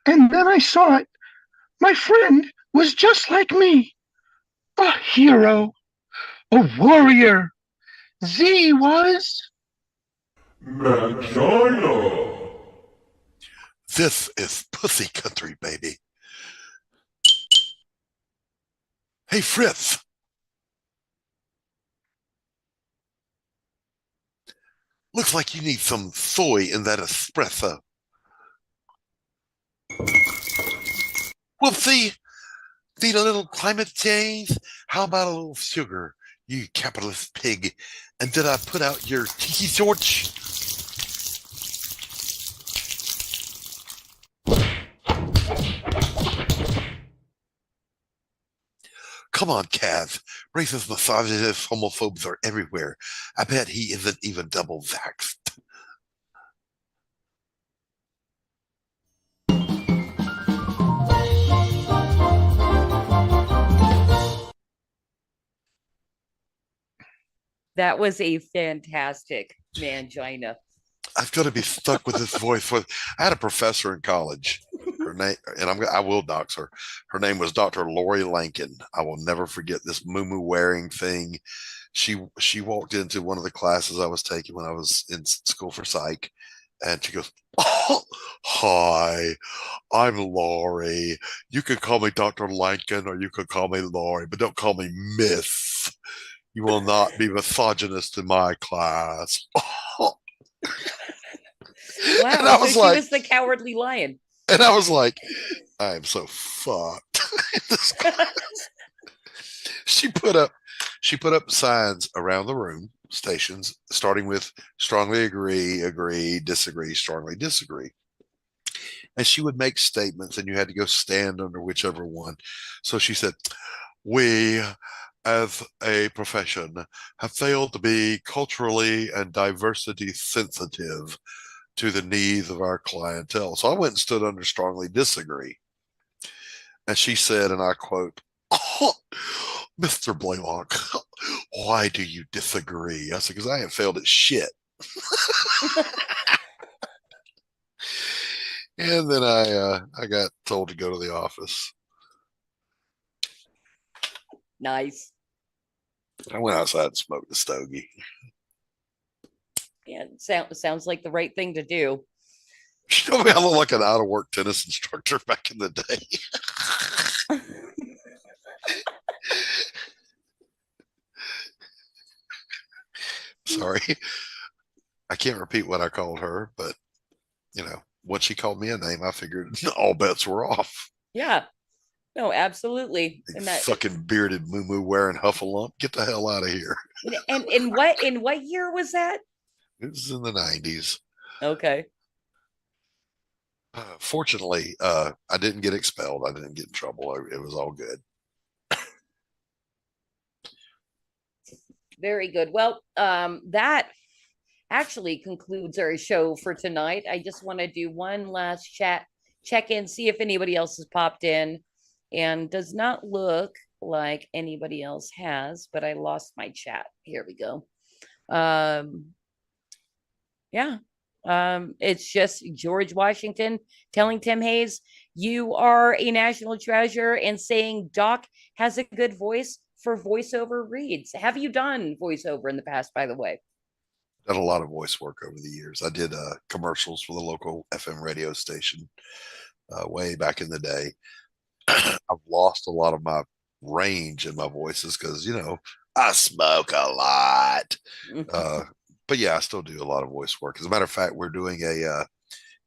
And then I saw it. My friend was just like me. A hero. A warrior. Z was... Mangina. This is pussy country, baby. Hey, Fritz. Looks like you need some soy in that espresso. Whoopsie. Need a little climate change? How about a little sugar, you capitalist pig? And did I put out your tiki torch? Come on, Cav. Racist, misogynists, homophobes are everywhere. I bet he isn't even double vaxxed. That was a fantastic mangina. I've got to be stuck with this voice. I had a professor in college. Her name, and I will dox her. Her name was Dr. Laurie Lankin. I will never forget this moo wearing thing. She walked into one of the classes I was taking when I was in school for psych, and she goes, "Oh, hi, I'm Laurie. You can call me Dr. Lankin, or you can call me Laurie, but don't call me Miss. You will not be misogynist in my class." Wow, And I was so like, she was the cowardly lion. And I was like, I am so fucked. She put up signs around the room, stations, starting with strongly agree, disagree, strongly disagree. And she would make statements, and you had to go stand under whichever one. So she said, "We, as a profession, have failed to be culturally and diversity sensitive to the needs of our clientele." So I went and stood under strongly disagree. And she said, and I quote, "Oh, Mr. Blalock, why do you disagree?" I said, "Because I ain't failed at shit." And then I got told to go to the office. Nice. I went outside and smoked a stogie. Yeah, sounds like the right thing to do. You know me, I look like an out-of-work tennis instructor back in the day. Sorry. I can't repeat what I called her, but, once she called me a name, I figured all bets were off. Yeah. No, absolutely. And that fucking bearded moo wearing Huffalump. Get the hell out of here. and in what year was that? It was in the 90s. Okay. Fortunately, I didn't get expelled. I didn't get in trouble. It was all good. Very good. Well, that actually concludes our show for tonight. I just want to do one last check in, see if anybody else has popped in, and does not look like anybody else has, but I lost my chat. Here we go. Yeah. It's just George Washington telling Tim Hayes, "You are a national treasure," and saying Doc has a good voice for voiceover reads. Have you done voiceover in the past, by the way? Done a lot of voice work over the years. I did commercials for the local FM radio station way back in the day. I've lost a lot of my range in my voices because, I smoke a lot. But yeah, I still do a lot of voice work. As a matter of fact, we're doing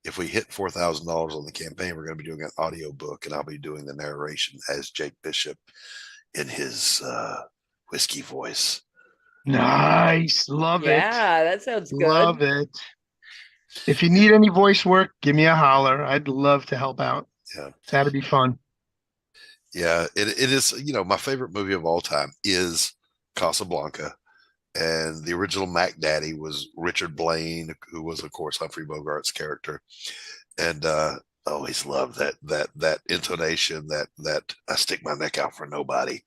if we hit $4,000 on the campaign, we're going to be doing an audio book, and I'll be doing the narration as Jake Bishop in his whiskey voice. Nice. Love it. Yeah, that sounds good. Love it. If you need any voice work, give me a holler. I'd love to help out. Yeah. That'd be fun. Yeah, it is, my favorite movie of all time is Casablanca. And the original Mac Daddy was Richard Blaine, who was, of course, Humphrey Bogart's character. And I always loved that intonation, that I stick my neck out for nobody,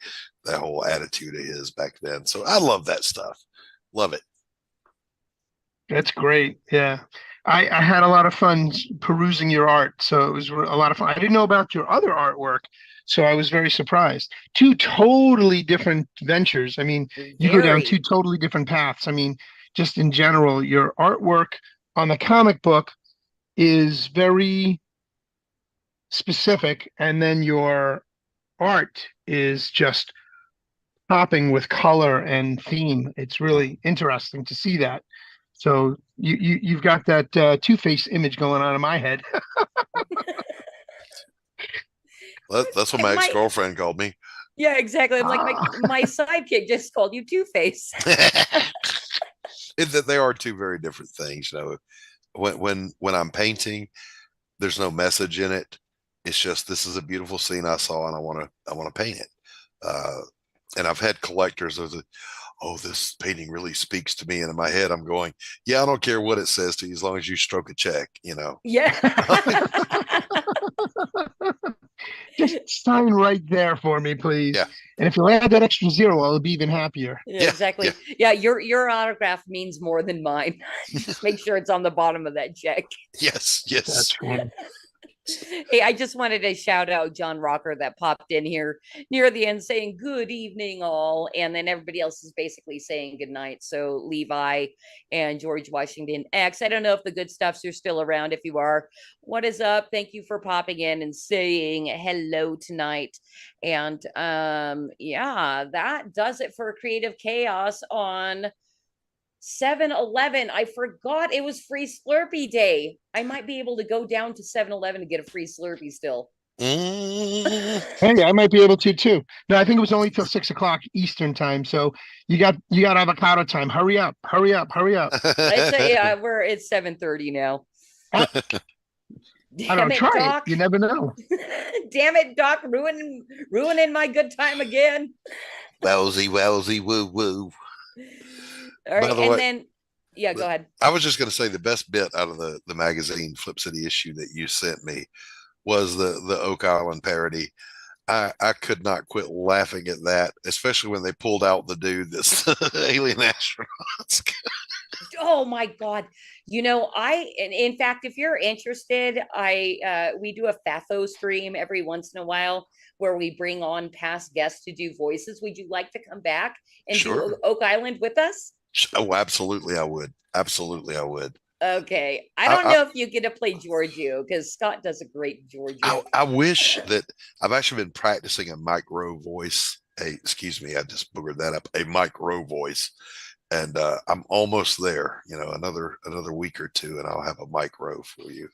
that whole attitude of his back then. So I love that stuff. Love it. That's great. Yeah. I had a lot of fun perusing your art. So it was a lot of fun. I didn't know about your other artwork, so I was very surprised. Two totally different ventures. I mean, you go down two totally different paths. I mean, just in general, your artwork on the comic book is very specific, and then your art is just popping with color and theme. It's really interesting to see that. So you've got that Two-Face image going on in my head. That's what my ex-girlfriend called me. Yeah, exactly. I'm like, my sidekick just called you Two-Face. They are two very different things. You know, when I'm painting, there's no message in it. It's just, this is a beautiful scene I saw, and I want to paint it. And I've had collectors of this painting really speaks to me. And in my head, I'm going, yeah, I don't care what it says to you as long as you stroke a check, you know? Yeah. Just sign right there for me, please. Yeah. And if you add that extra zero, I'll be even happier. Yeah, exactly. Yeah, your autograph means more than mine. Just make sure it's on the bottom of that check. Yes. That's fine. Hey, I just wanted to shout out John Rocker that popped in here near the end saying good evening all, and then everybody else is basically saying good night. So Levi and George Washington X, I don't know if the good stuffs are still around. If you are, what is up? Thank you for popping in and saying hello tonight. And yeah, that does it for Creative Chaos on 7-Eleven. I forgot it was free Slurpee day. I might be able to go down to 7-Eleven and get a free Slurpee still. Hey, I might be able to too. No, I think it was only till 6 o'clock Eastern time. So you got avocado time. Hurry up. It's 7:30 now. I don't try it. You never know. Damn it, Doc, ruining my good time again. Wowsy, woo. All right, and then go ahead. I was just going to say the best bit out of the magazine Flip City issue that you sent me was the Oak Island parody. I could not quit laughing at that, especially when they pulled out the dude that's the alien astronauts. Oh my God. You know, in fact, if you're interested, we do a FAFO stream every once in a while where we bring on past guests to do voices. Would you like to come back and do Oak Island with us? Oh, absolutely, I would. Okay. I don't know if you get to play Giorgio because Scott does a great Giorgio. I wish that I've actually been practicing a Mike Rowe voice. Excuse me, I just boogered that up. A Mike Rowe voice. And I'm almost there, you know, another week or two, and I'll have a Mike Rowe for you.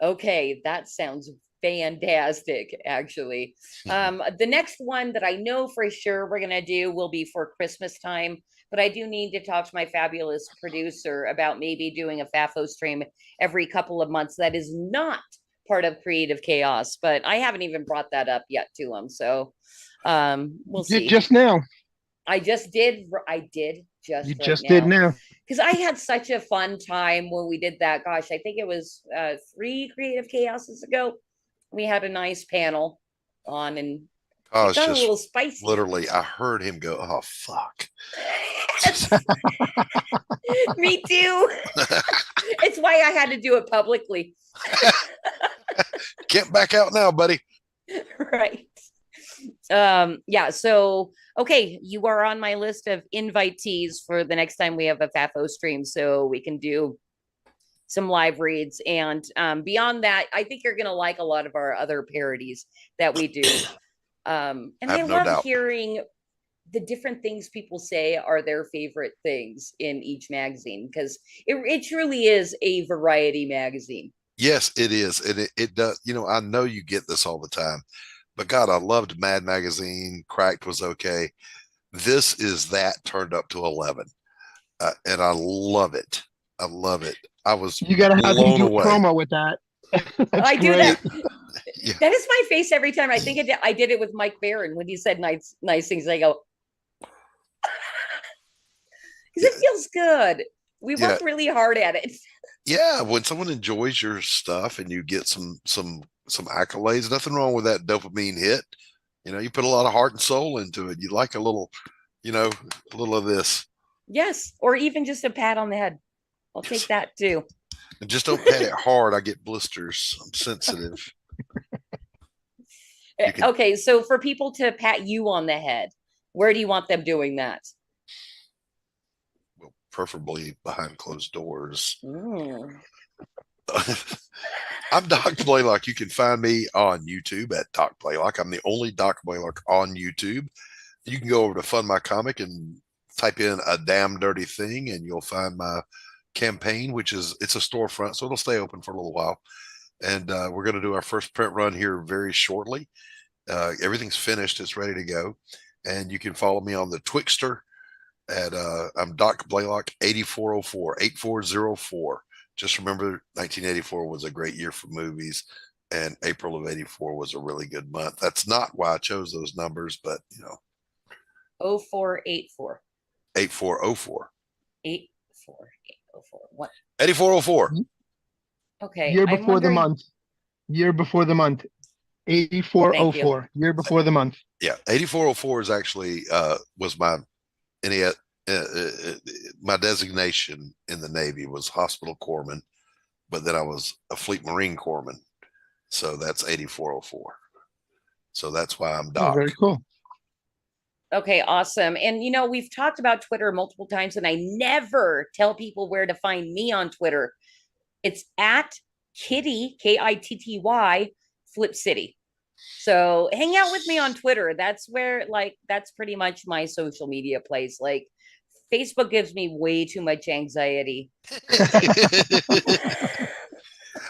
Okay, that sounds fantastic, actually. The next one that I know for sure we're gonna do will be for Christmas time, but I do need to talk to my fabulous producer about maybe doing a FAFO stream every couple of months. That is not part of Creative Chaos, but I haven't even brought that up yet to him. So we'll see. Just now. I did now because I had such a fun time when we did that. Gosh, I think it was 3 Creative Chaoses ago. We had a nice panel on, and it got a little spicy. Literally, I heard him go, "Oh fuck." Me too. It's why I had to do it publicly. Can't back out now, buddy. Right. Yeah, so okay, you are on my list of invitees for the next time we have a FAFO stream, so we can do some live reads. And beyond that, I think you're gonna like a lot of our other parodies that we do. And I love hearing the different things people say are their favorite things in each magazine, because it truly is a variety magazine. Yes, it is. And it does, you know, I know you get this all the time. But God, I loved Mad Magazine. Cracked was okay. This is that turned up to 11. And I love it. I was You got to have them do a promo with that. I do that. Yeah. That is my face every time. I think I did it with Mike Barron when he said nice things. I go, because it feels good. We worked really hard at it. Yeah, when someone enjoys your stuff and you get some accolades, nothing wrong with that dopamine hit. You know, you put a lot of heart and soul into it. You like a little, you know, a little of this. Yes, or even just a pat on the head. I'll take that too. And just don't pat it hard. I get blisters. I'm sensitive. Okay, so for people to pat you on the head, where do you want them doing that? Well, preferably behind closed doors. I'm Doc Blalock. You can find me on YouTube at Doc Blalock. I'm the only Doc Blalock on YouTube. You can go over to Fund My Comic and type in A Damn Dirty Thing, and you'll find my campaign, which is, it's a storefront, so it'll stay open for a little while. And we're going to do our first print run here very shortly. Everything's finished. It's ready to go. And you can follow me on the Twixter at I'm Doc Blalock 8404. Just remember 1984 was a great year for movies, and April of 84 was a really good month. That's not why I chose those numbers, but 0484. 8404. 84804. What? 8404. Okay. Year before the month. 8404. Year before the month. Yeah, 8404 is actually was my my designation in the Navy was hospital corpsman, but then I was a Fleet Marine corpsman, so that's 8404. So that's why I'm Doc. Oh, very cool. Okay, awesome. And we've talked about Twitter multiple times, and I never tell people where to find me on Twitter. It's at Kitty, Kitty, Flip City. So hang out with me on Twitter. That's where, that's pretty much my social media place. Like, Facebook gives me way too much anxiety.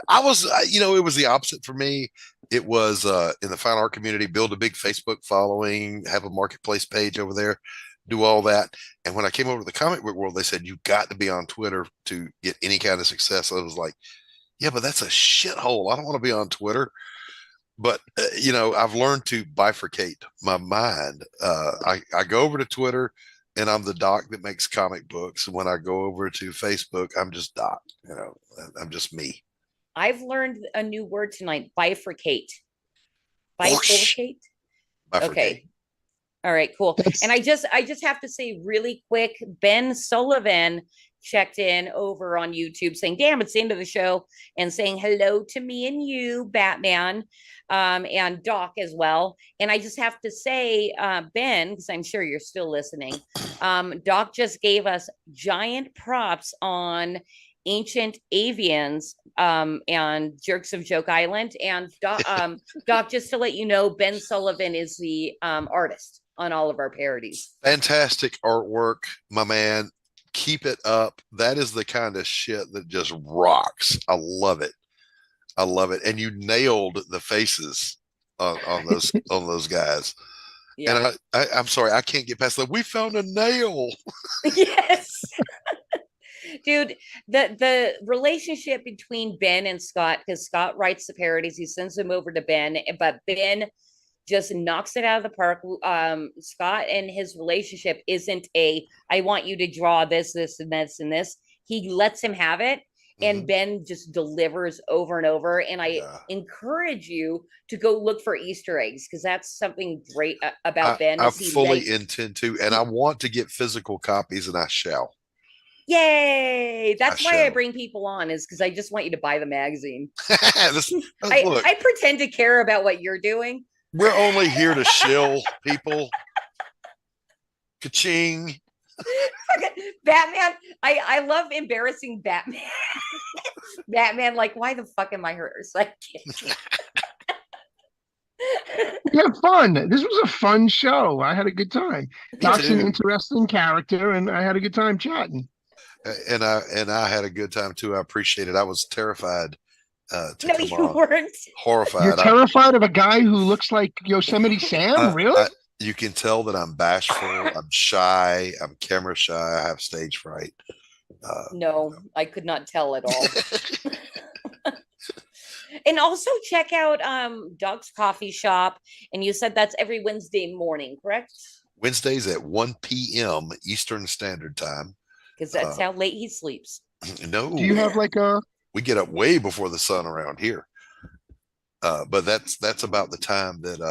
I was, it was the opposite for me. It was in the fine art community, build a big Facebook following, have a marketplace page over there, do all that. And when I came over to the comic book world, they said, you got to be on Twitter to get any kind of success. I was like, yeah, but that's a shithole. I don't want to be on Twitter. But, I've learned to bifurcate my mind. I go over to Twitter and I'm the Doc that makes comic books. And when I go over to Facebook, I'm just Doc, I'm just me. I've learned a new word tonight, bifurcate. Bifurcate? Okay. All right, cool. And I just have to say really quick, Ben Sullivan checked in over on YouTube saying, damn, it's the end of the show, and saying hello to me and you, Batman, and Doc as well. And I just have to say, Ben, because I'm sure you're still listening, Doc just gave us giant props on Ancient Avians and Jerks of Joke Island. And Doc, just to let you know, Ben Sullivan is the artist on all of our parodies. Fantastic artwork, my man. Keep it up. That is the kind of shit that just rocks. I love it. And you nailed the faces on those guys. Yeah. And I'm sorry, I can't get past that. We found a nail. Yes. Dude, the relationship between Ben and Scott, because Scott writes the parodies, he sends them over to Ben, but Ben just knocks it out of the park. Scott and his relationship isn't I want you to draw this, and this, and this. He lets him have it, and Ben just delivers over and over. And I encourage you to go look for Easter eggs, because that's something great about Ben. I fully intend to, and I want to get physical copies, and I shall. Yay! That's why I bring people on, is because I just want you to buy the magazine. I pretend to care about what you're doing. We're only here to shill people. Ka-ching. Batman. I love embarrassing Batman. Batman, like, why the fuck am I her sidekick? We had fun. This was a fun show. I had a good time. Doc's an interesting character, and I had a good time chatting. And I had a good time too. I appreciate it. I was terrified. No, you weren't. Horrified. You're terrified of a guy who looks like Yosemite Sam? Really? You can tell that I'm bashful. I'm shy. I'm camera shy. I have stage fright. No, I could not tell at all. And also check out Doc's Coffee Shop. And you said that's every Wednesday morning, correct? Wednesdays at 1 p.m. Eastern Standard Time. Because that's how late he sleeps. No. Do you have we get up way before the sun around here. But that's about the time that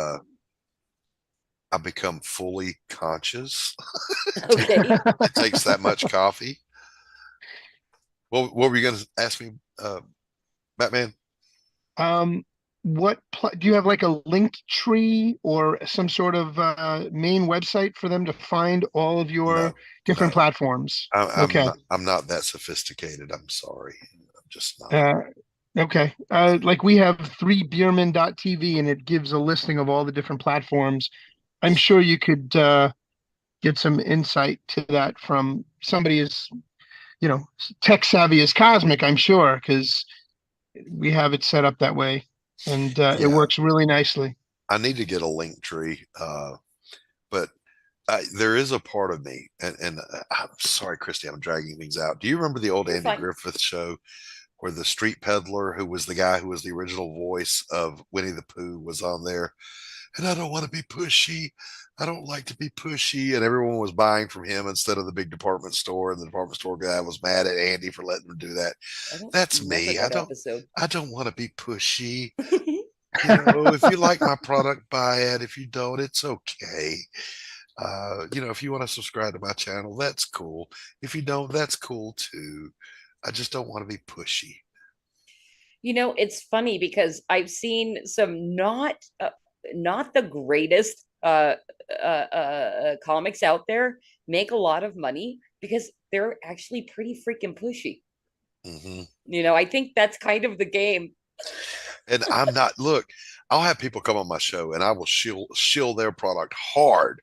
I become fully conscious. Okay. It takes that much coffee. What were you going to ask me, Batman? Do you have like a linked tree or some sort of main website for them to find all of your different platforms? I'm not that sophisticated. I'm sorry. I'm just not. Okay. Like we have 3beermen.tv and it gives a listing of all the different platforms. I'm sure you could get some insight to that from somebody as, tech savvy as Cosmic, I'm sure, because we have it set up that way and it works really nicely. I need to get a link tree, but there is a part of me, and I'm sorry, Christy, I'm dragging things out. Do you remember the old Andy Griffith show where the street peddler, who was the guy who was the original voice of Winnie the Pooh, was on there? And I don't want to be pushy. I don't like to be pushy. And everyone was buying from him instead of the big department store. And the department store guy was mad at Andy for letting him do that. That's me. I don't want to be pushy. If you like my product, buy it. If you don't, it's okay. If you want to subscribe to my channel, that's cool. If you don't, that's cool too. I just don't want to be pushy. It's funny because I've seen some not the greatest comics out there make a lot of money because they're actually pretty freaking pushy. Mm-hmm. I think that's kind of the game. And I'm not, look, I'll have people come on my show and I will shill their product hard.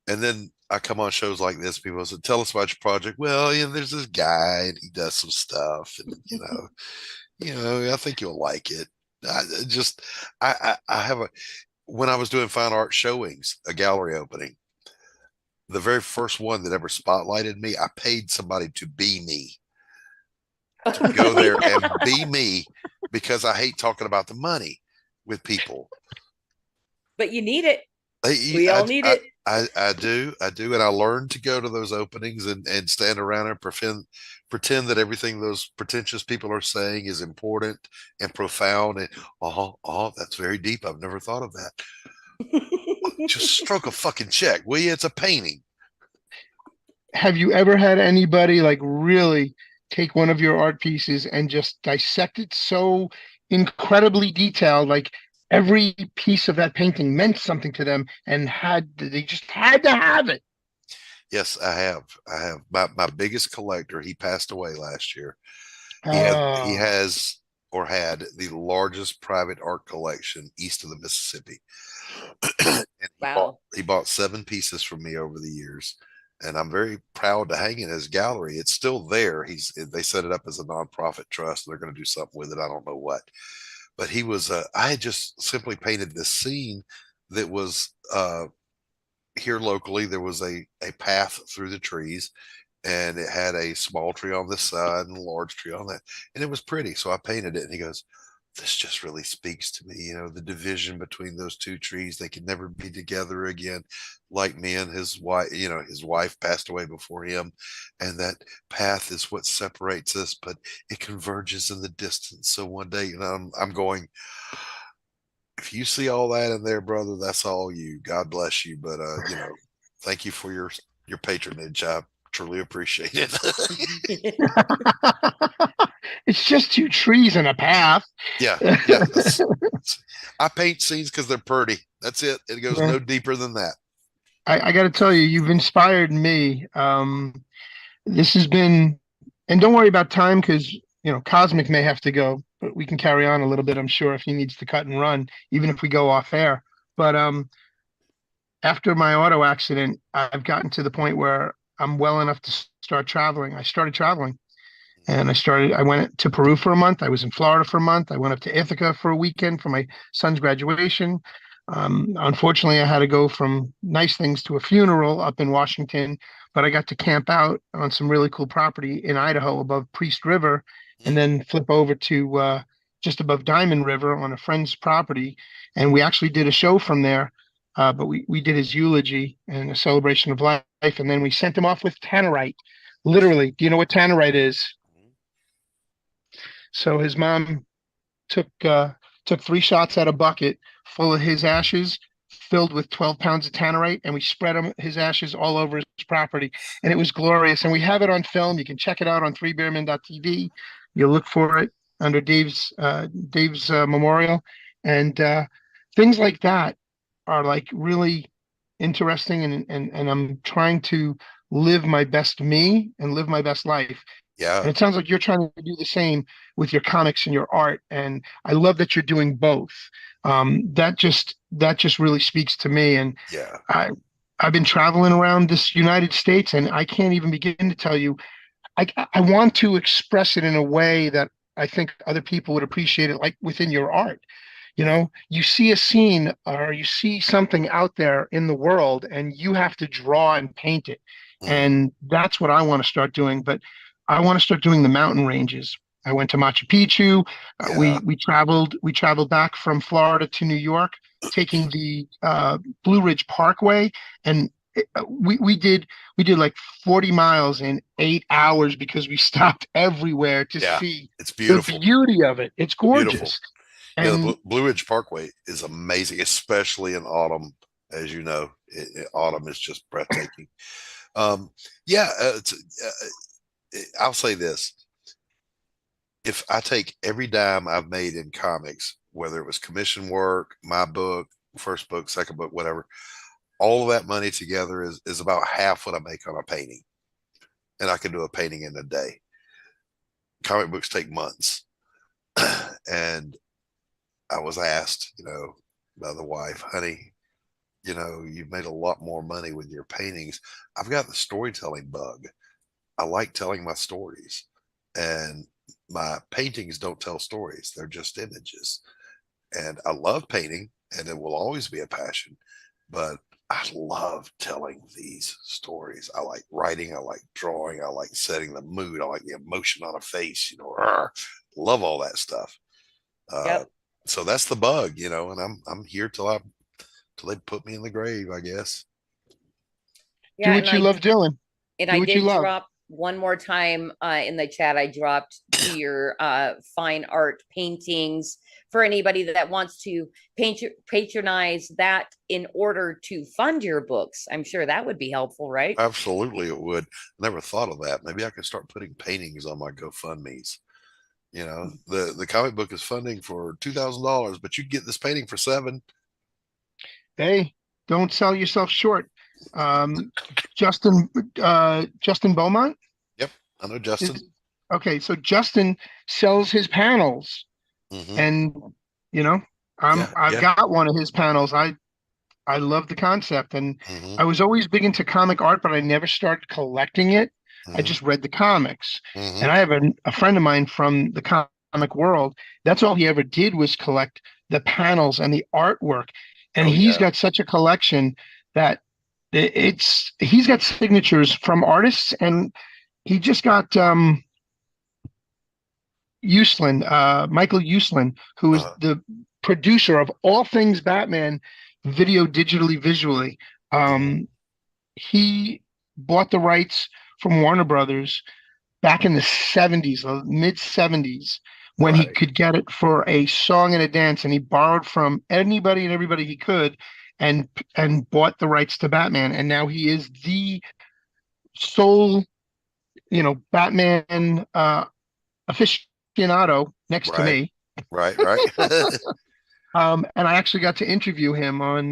And then I come on shows like this, people say, tell us about your project. Well, there's this guy and he does some stuff and, I think you'll like it. I have when I was doing fine art showings, a gallery opening, the very first one that ever spotlighted me, I paid somebody to be me, to go there and be me, because I hate talking about the money with people. But you need it. We all need it. I do. And I learned to go to those openings and stand around and pretend that everything those pretentious people are saying is important and profound. And that's very deep. I've never thought of that. Just stroke a fucking check, will you? It's a painting. Have you ever had anybody like really take one of your art pieces and just dissect it so incredibly detailed, like every piece of that painting meant something to them and they just had to have it? Yes, I have. My biggest collector, he passed away last year. He has or had the largest private art collection east of the Mississippi. And wow. He bought 7 pieces from me over the years. And I'm very proud to hang it in his gallery. It's still there. They set it up as a nonprofit trust. They're going to do something with it. I don't know what. But he was, I had just simply painted this scene that was here locally. There was a path through the trees, and it had a small tree on this side and a large tree on that. And it was pretty. So I painted it, and he goes, this just really speaks to me, the division between those two trees. They can never be together again. Like me and his wife, his wife passed away before him, and that path is what separates us, but it converges in the distance. So one day, I'm going, if you see all that in there, brother, that's all you. God bless you. But thank you for your patronage. I truly appreciate it. It's just 2 trees and a path. Yeah. I paint scenes because they're pretty. That's it. It goes no deeper than that. I got to tell you, you've inspired me. This has been, and don't worry about time because, Cosmic may have to go, but we can carry on a little bit, I'm sure, if he needs to cut and run, even if we go off air. But after my auto accident, I've gotten to the point where I'm well enough to start traveling. I started traveling. And I went to Peru for a month. I was in Florida for a month. I went up to Ithaca for a weekend for my son's graduation. Unfortunately, I had to go from nice things to a funeral up in Washington, but I got to camp out on some really cool property in Idaho above Priest River, and then flip over to just above Diamond River on a friend's property. And we actually did a show from there, but we did his eulogy and a celebration of life. And then we sent him off with tannerite. Literally, do you know what tannerite is? So his mom took 3 shots at a bucket full of his ashes, filled with 12 pounds of tannerite, and we spread his ashes all over his property. And it was glorious. And we have it on film. You can check it out on 3beermen.tv. You'll look for it under Dave's memorial. And things like that are like really interesting. And I'm trying to live my best me and live my best life. Yeah. And it sounds like you're trying to do the same with your comics and your art. And I love that you're doing both. That just really speaks to me. And Yeah. I've been traveling around this United States, and I can't even begin to tell you. I want to express it in a way that I think other people would appreciate it, like within your art. You know, you see a scene or you see something out there in the world, and you have to draw and paint it. And that's what I want to start doing. But I want to start doing the mountain ranges. I went to Machu Picchu. We traveled back from Florida to New York, taking the Blue Ridge Parkway, and we did like 40 miles in 8 hours because we stopped everywhere to see it's beautiful. The beauty of it. It's gorgeous. Beautiful. And the Blue Ridge Parkway is amazing, especially in autumn. As you know, autumn is just breathtaking. I'll say this. If I take every dime I've made in comics, whether it was commission work, my book, first book, second book, whatever, all of that money together is about half what I make on a painting. And I can do a painting in a day. Comic books take months. And I was asked, by the wife, honey, you've made a lot more money with your paintings. I've got the storytelling bug. I like telling my stories, and my paintings don't tell stories. They're just images. And I love painting, and it will always be a passion, but I love telling these stories. I like writing. I like drawing. I like setting the mood. I like the emotion on a face, love all that stuff. So that's the bug, and I'm here till they put me in the grave, I guess. Do what you love doing. And I did drop one more time in the chat. I dropped to your fine art paintings for anybody that wants to patronize that in order to fund your books. I'm sure that would be helpful, right? Absolutely, it would. Never thought of that. Maybe I could start putting paintings on my GoFundMe's. The comic book is funding for $2,000, but you get this painting for $7,000. Hey, don't sell yourself short. Justin Beaumont. Yep, I know Justin. Okay, so Justin sells his panels, and I've got one of his panels. I love the concept, and I was always big into comic art, but I never started collecting it. I just read the comics, and I have a friend of mine from the comic world. That's all he ever did was collect the panels and the artwork, and he's got such a collection that he's got signatures from artists, and he just got Michael Uslan, who is the producer of all things Batman, visually. He bought the rights from Warner Brothers back in the 70s, mid 70s, when he could get it for a song and a dance, and he borrowed from anybody and everybody he could, and bought the rights to Batman, and now he is the sole, Batman aficionado next to me. Right. And I actually got to interview him on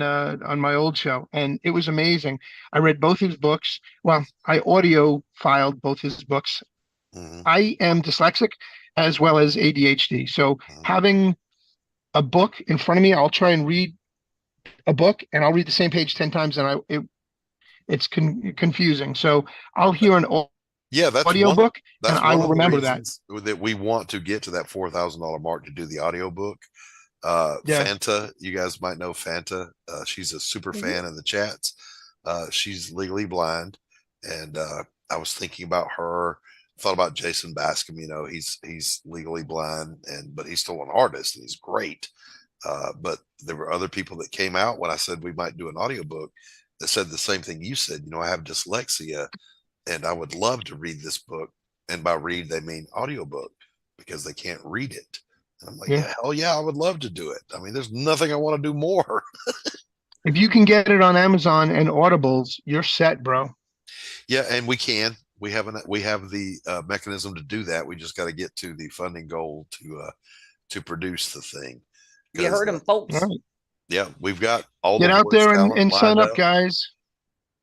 my old show, and it was amazing. I read both his books. Well, I audio filed both his books. I am dyslexic as well as ADHD. So having a book in front of me, I'll try and read a book, and I'll read the same page 10 times, and it's confusing. So I'll hear an audio book, and I will remember that we want to get to that $4,000 mark to do the audio book. Fanta, you guys might know Fanta. She's a super fan in the chats. She's legally blind, and I was thinking about her. Thought about Jason Bascom. He's legally blind, but he's still an artist, and he's great. But there were other people that came out when I said we might do an audiobook that said the same thing you said. I have dyslexia, and I would love to read this book. And by read, they mean audiobook, because they can't read it. And I'm like, hell yeah, I would love to do it. I mean, there's nothing I want to do more. If you can get it on Amazon and Audibles, you're set, bro. Yeah, and we can. We have the mechanism to do that. We just got to get to the funding goal to produce the thing. You heard them, folks. Right. Yeah, we've got all get out there and sign up, guys.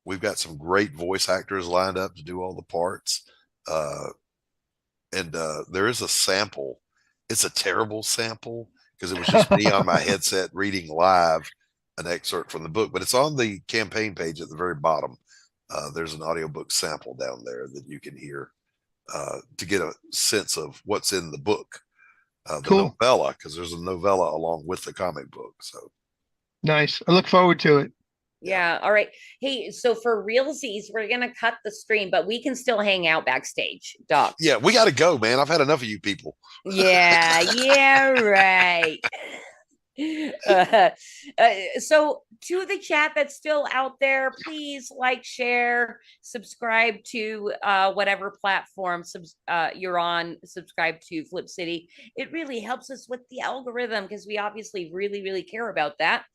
We've got some great voice actors lined up to do all the parts. there is a sample. It's a terrible sample because it was just me on my headset reading live an excerpt from the book, but it's on the campaign page at the very bottom. There's an audiobook sample down there that you can hear to get a sense of what's in the book, the novella, because there's a novella along with the comic book. So nice. I look forward to it. Yeah. All right. Hey, so for realsies, we're going to cut the stream, but we can still hang out backstage, Doc. Yeah, we got to go, man. I've had enough of you people. Yeah. Yeah. Right. So to the chat that's still out there, please like, share, subscribe to whatever platform you're on, subscribe to Flip City. It really helps us with the algorithm because we obviously really care about that.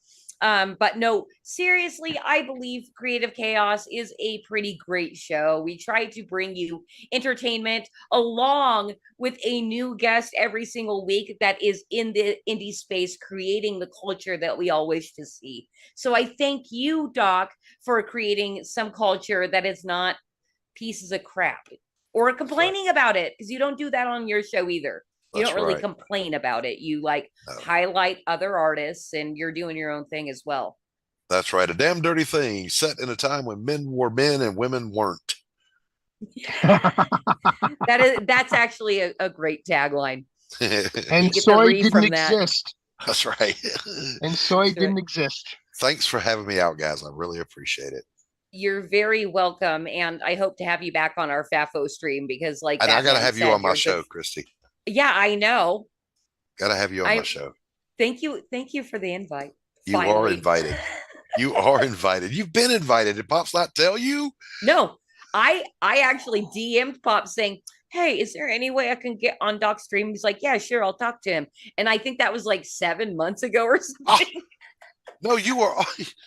But no, seriously, I believe Creative Chaos is a pretty great show. We try to bring you entertainment along with a new guest every single week that is in the indie space, creating the culture that we all wish to see. So I thank you, Doc, for creating some culture that is not pieces of crap or complaining about it, because you don't do that on your show either. You don't really complain about it. You highlight other artists, and you're doing your own thing as well. That's right. A damn dirty thing set in a time when men were men and women weren't. That's actually a great tagline. And soy didn't exist. That's right. And soy didn't exist. Thanks for having me out, guys. I really appreciate it. You're very welcome, and I hope to have you back on our FAFO stream because, and I got to have you on my show, Christy. Yeah, I know. Got to have you on my show. Thank you for the invite. You are invited. You are invited. You've been invited. Did Pops not tell you? No, I actually DM'd Pop saying, "Hey, is there any way I can get on Doc's stream?" He's like, "Yeah, sure, I'll talk to him." And I think that was 7 months ago or something. Oh, no, you are.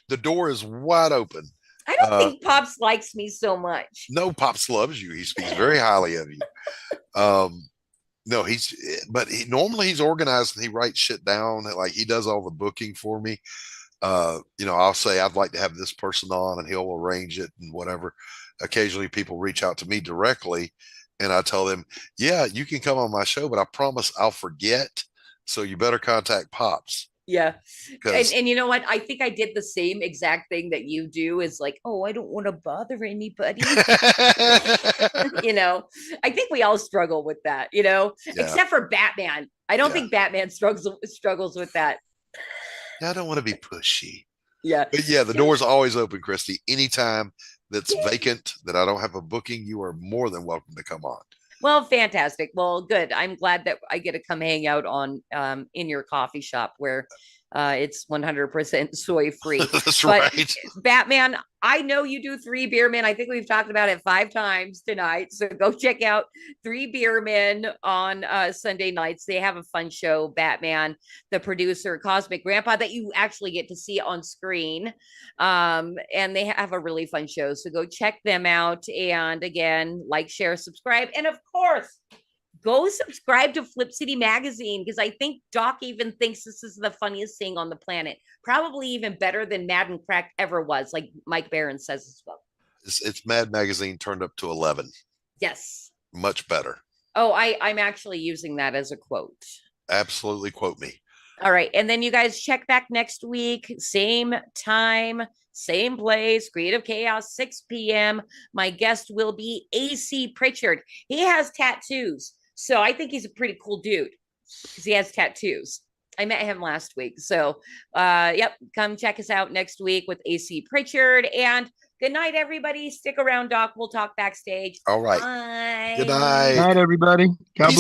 The door is wide open. I don't think Pops likes me so much. No, Pops loves you. He speaks very highly of you. No, normally he's organized and he writes shit down. He does all the booking for me. I'll say I'd like to have this person on and he'll arrange it and whatever. Occasionally people reach out to me directly and I tell them, yeah, you can come on my show, but I promise I'll forget. So you better contact Pops. Yeah. And you know what? I think I did the same exact thing that you do is I don't want to bother anybody. I think we all struggle with that, except for Batman. I don't think Batman struggles with that. I don't want to be pushy. Yeah. But yeah, the door's always open, Christy. Anytime that's vacant, that I don't have a booking, you are more than welcome to come on. Well, fantastic. Well, good. I'm glad that I get to come hang out in your coffee shop where it's 100% soy free. That's right. Batman, I know you do 3 Beer Men. I think we've talked about it 5 times tonight. So go check out 3 Beer Men on Sunday nights. They have a fun show. Batman, the producer, Cosmic Grandpa, that you actually get to see on screen. And they have a really fun show. So go check them out. And again, like, share, subscribe. And of course, go subscribe to Flip City Magazine, because I think Doc even thinks this is the funniest thing on the planet. Probably even better than Mad and Cracked ever was, like Mike Barron says as well. It's Mad Magazine turned up to 11. Yes. Much better. Oh, I'm actually using that as a quote. Absolutely quote me. All right. And then you guys check back next week. Same time, same place, Creative Chaos, 6 p.m. My guest will be AC Pritchard. He has tattoos. So I think he's a pretty cool dude because he has tattoos. I met him last week. So, come check us out next week with AC Pritchard. And good night, everybody. Stick around, Doc. We'll talk backstage. All right. Bye. Good night. Good night, everybody. God bless.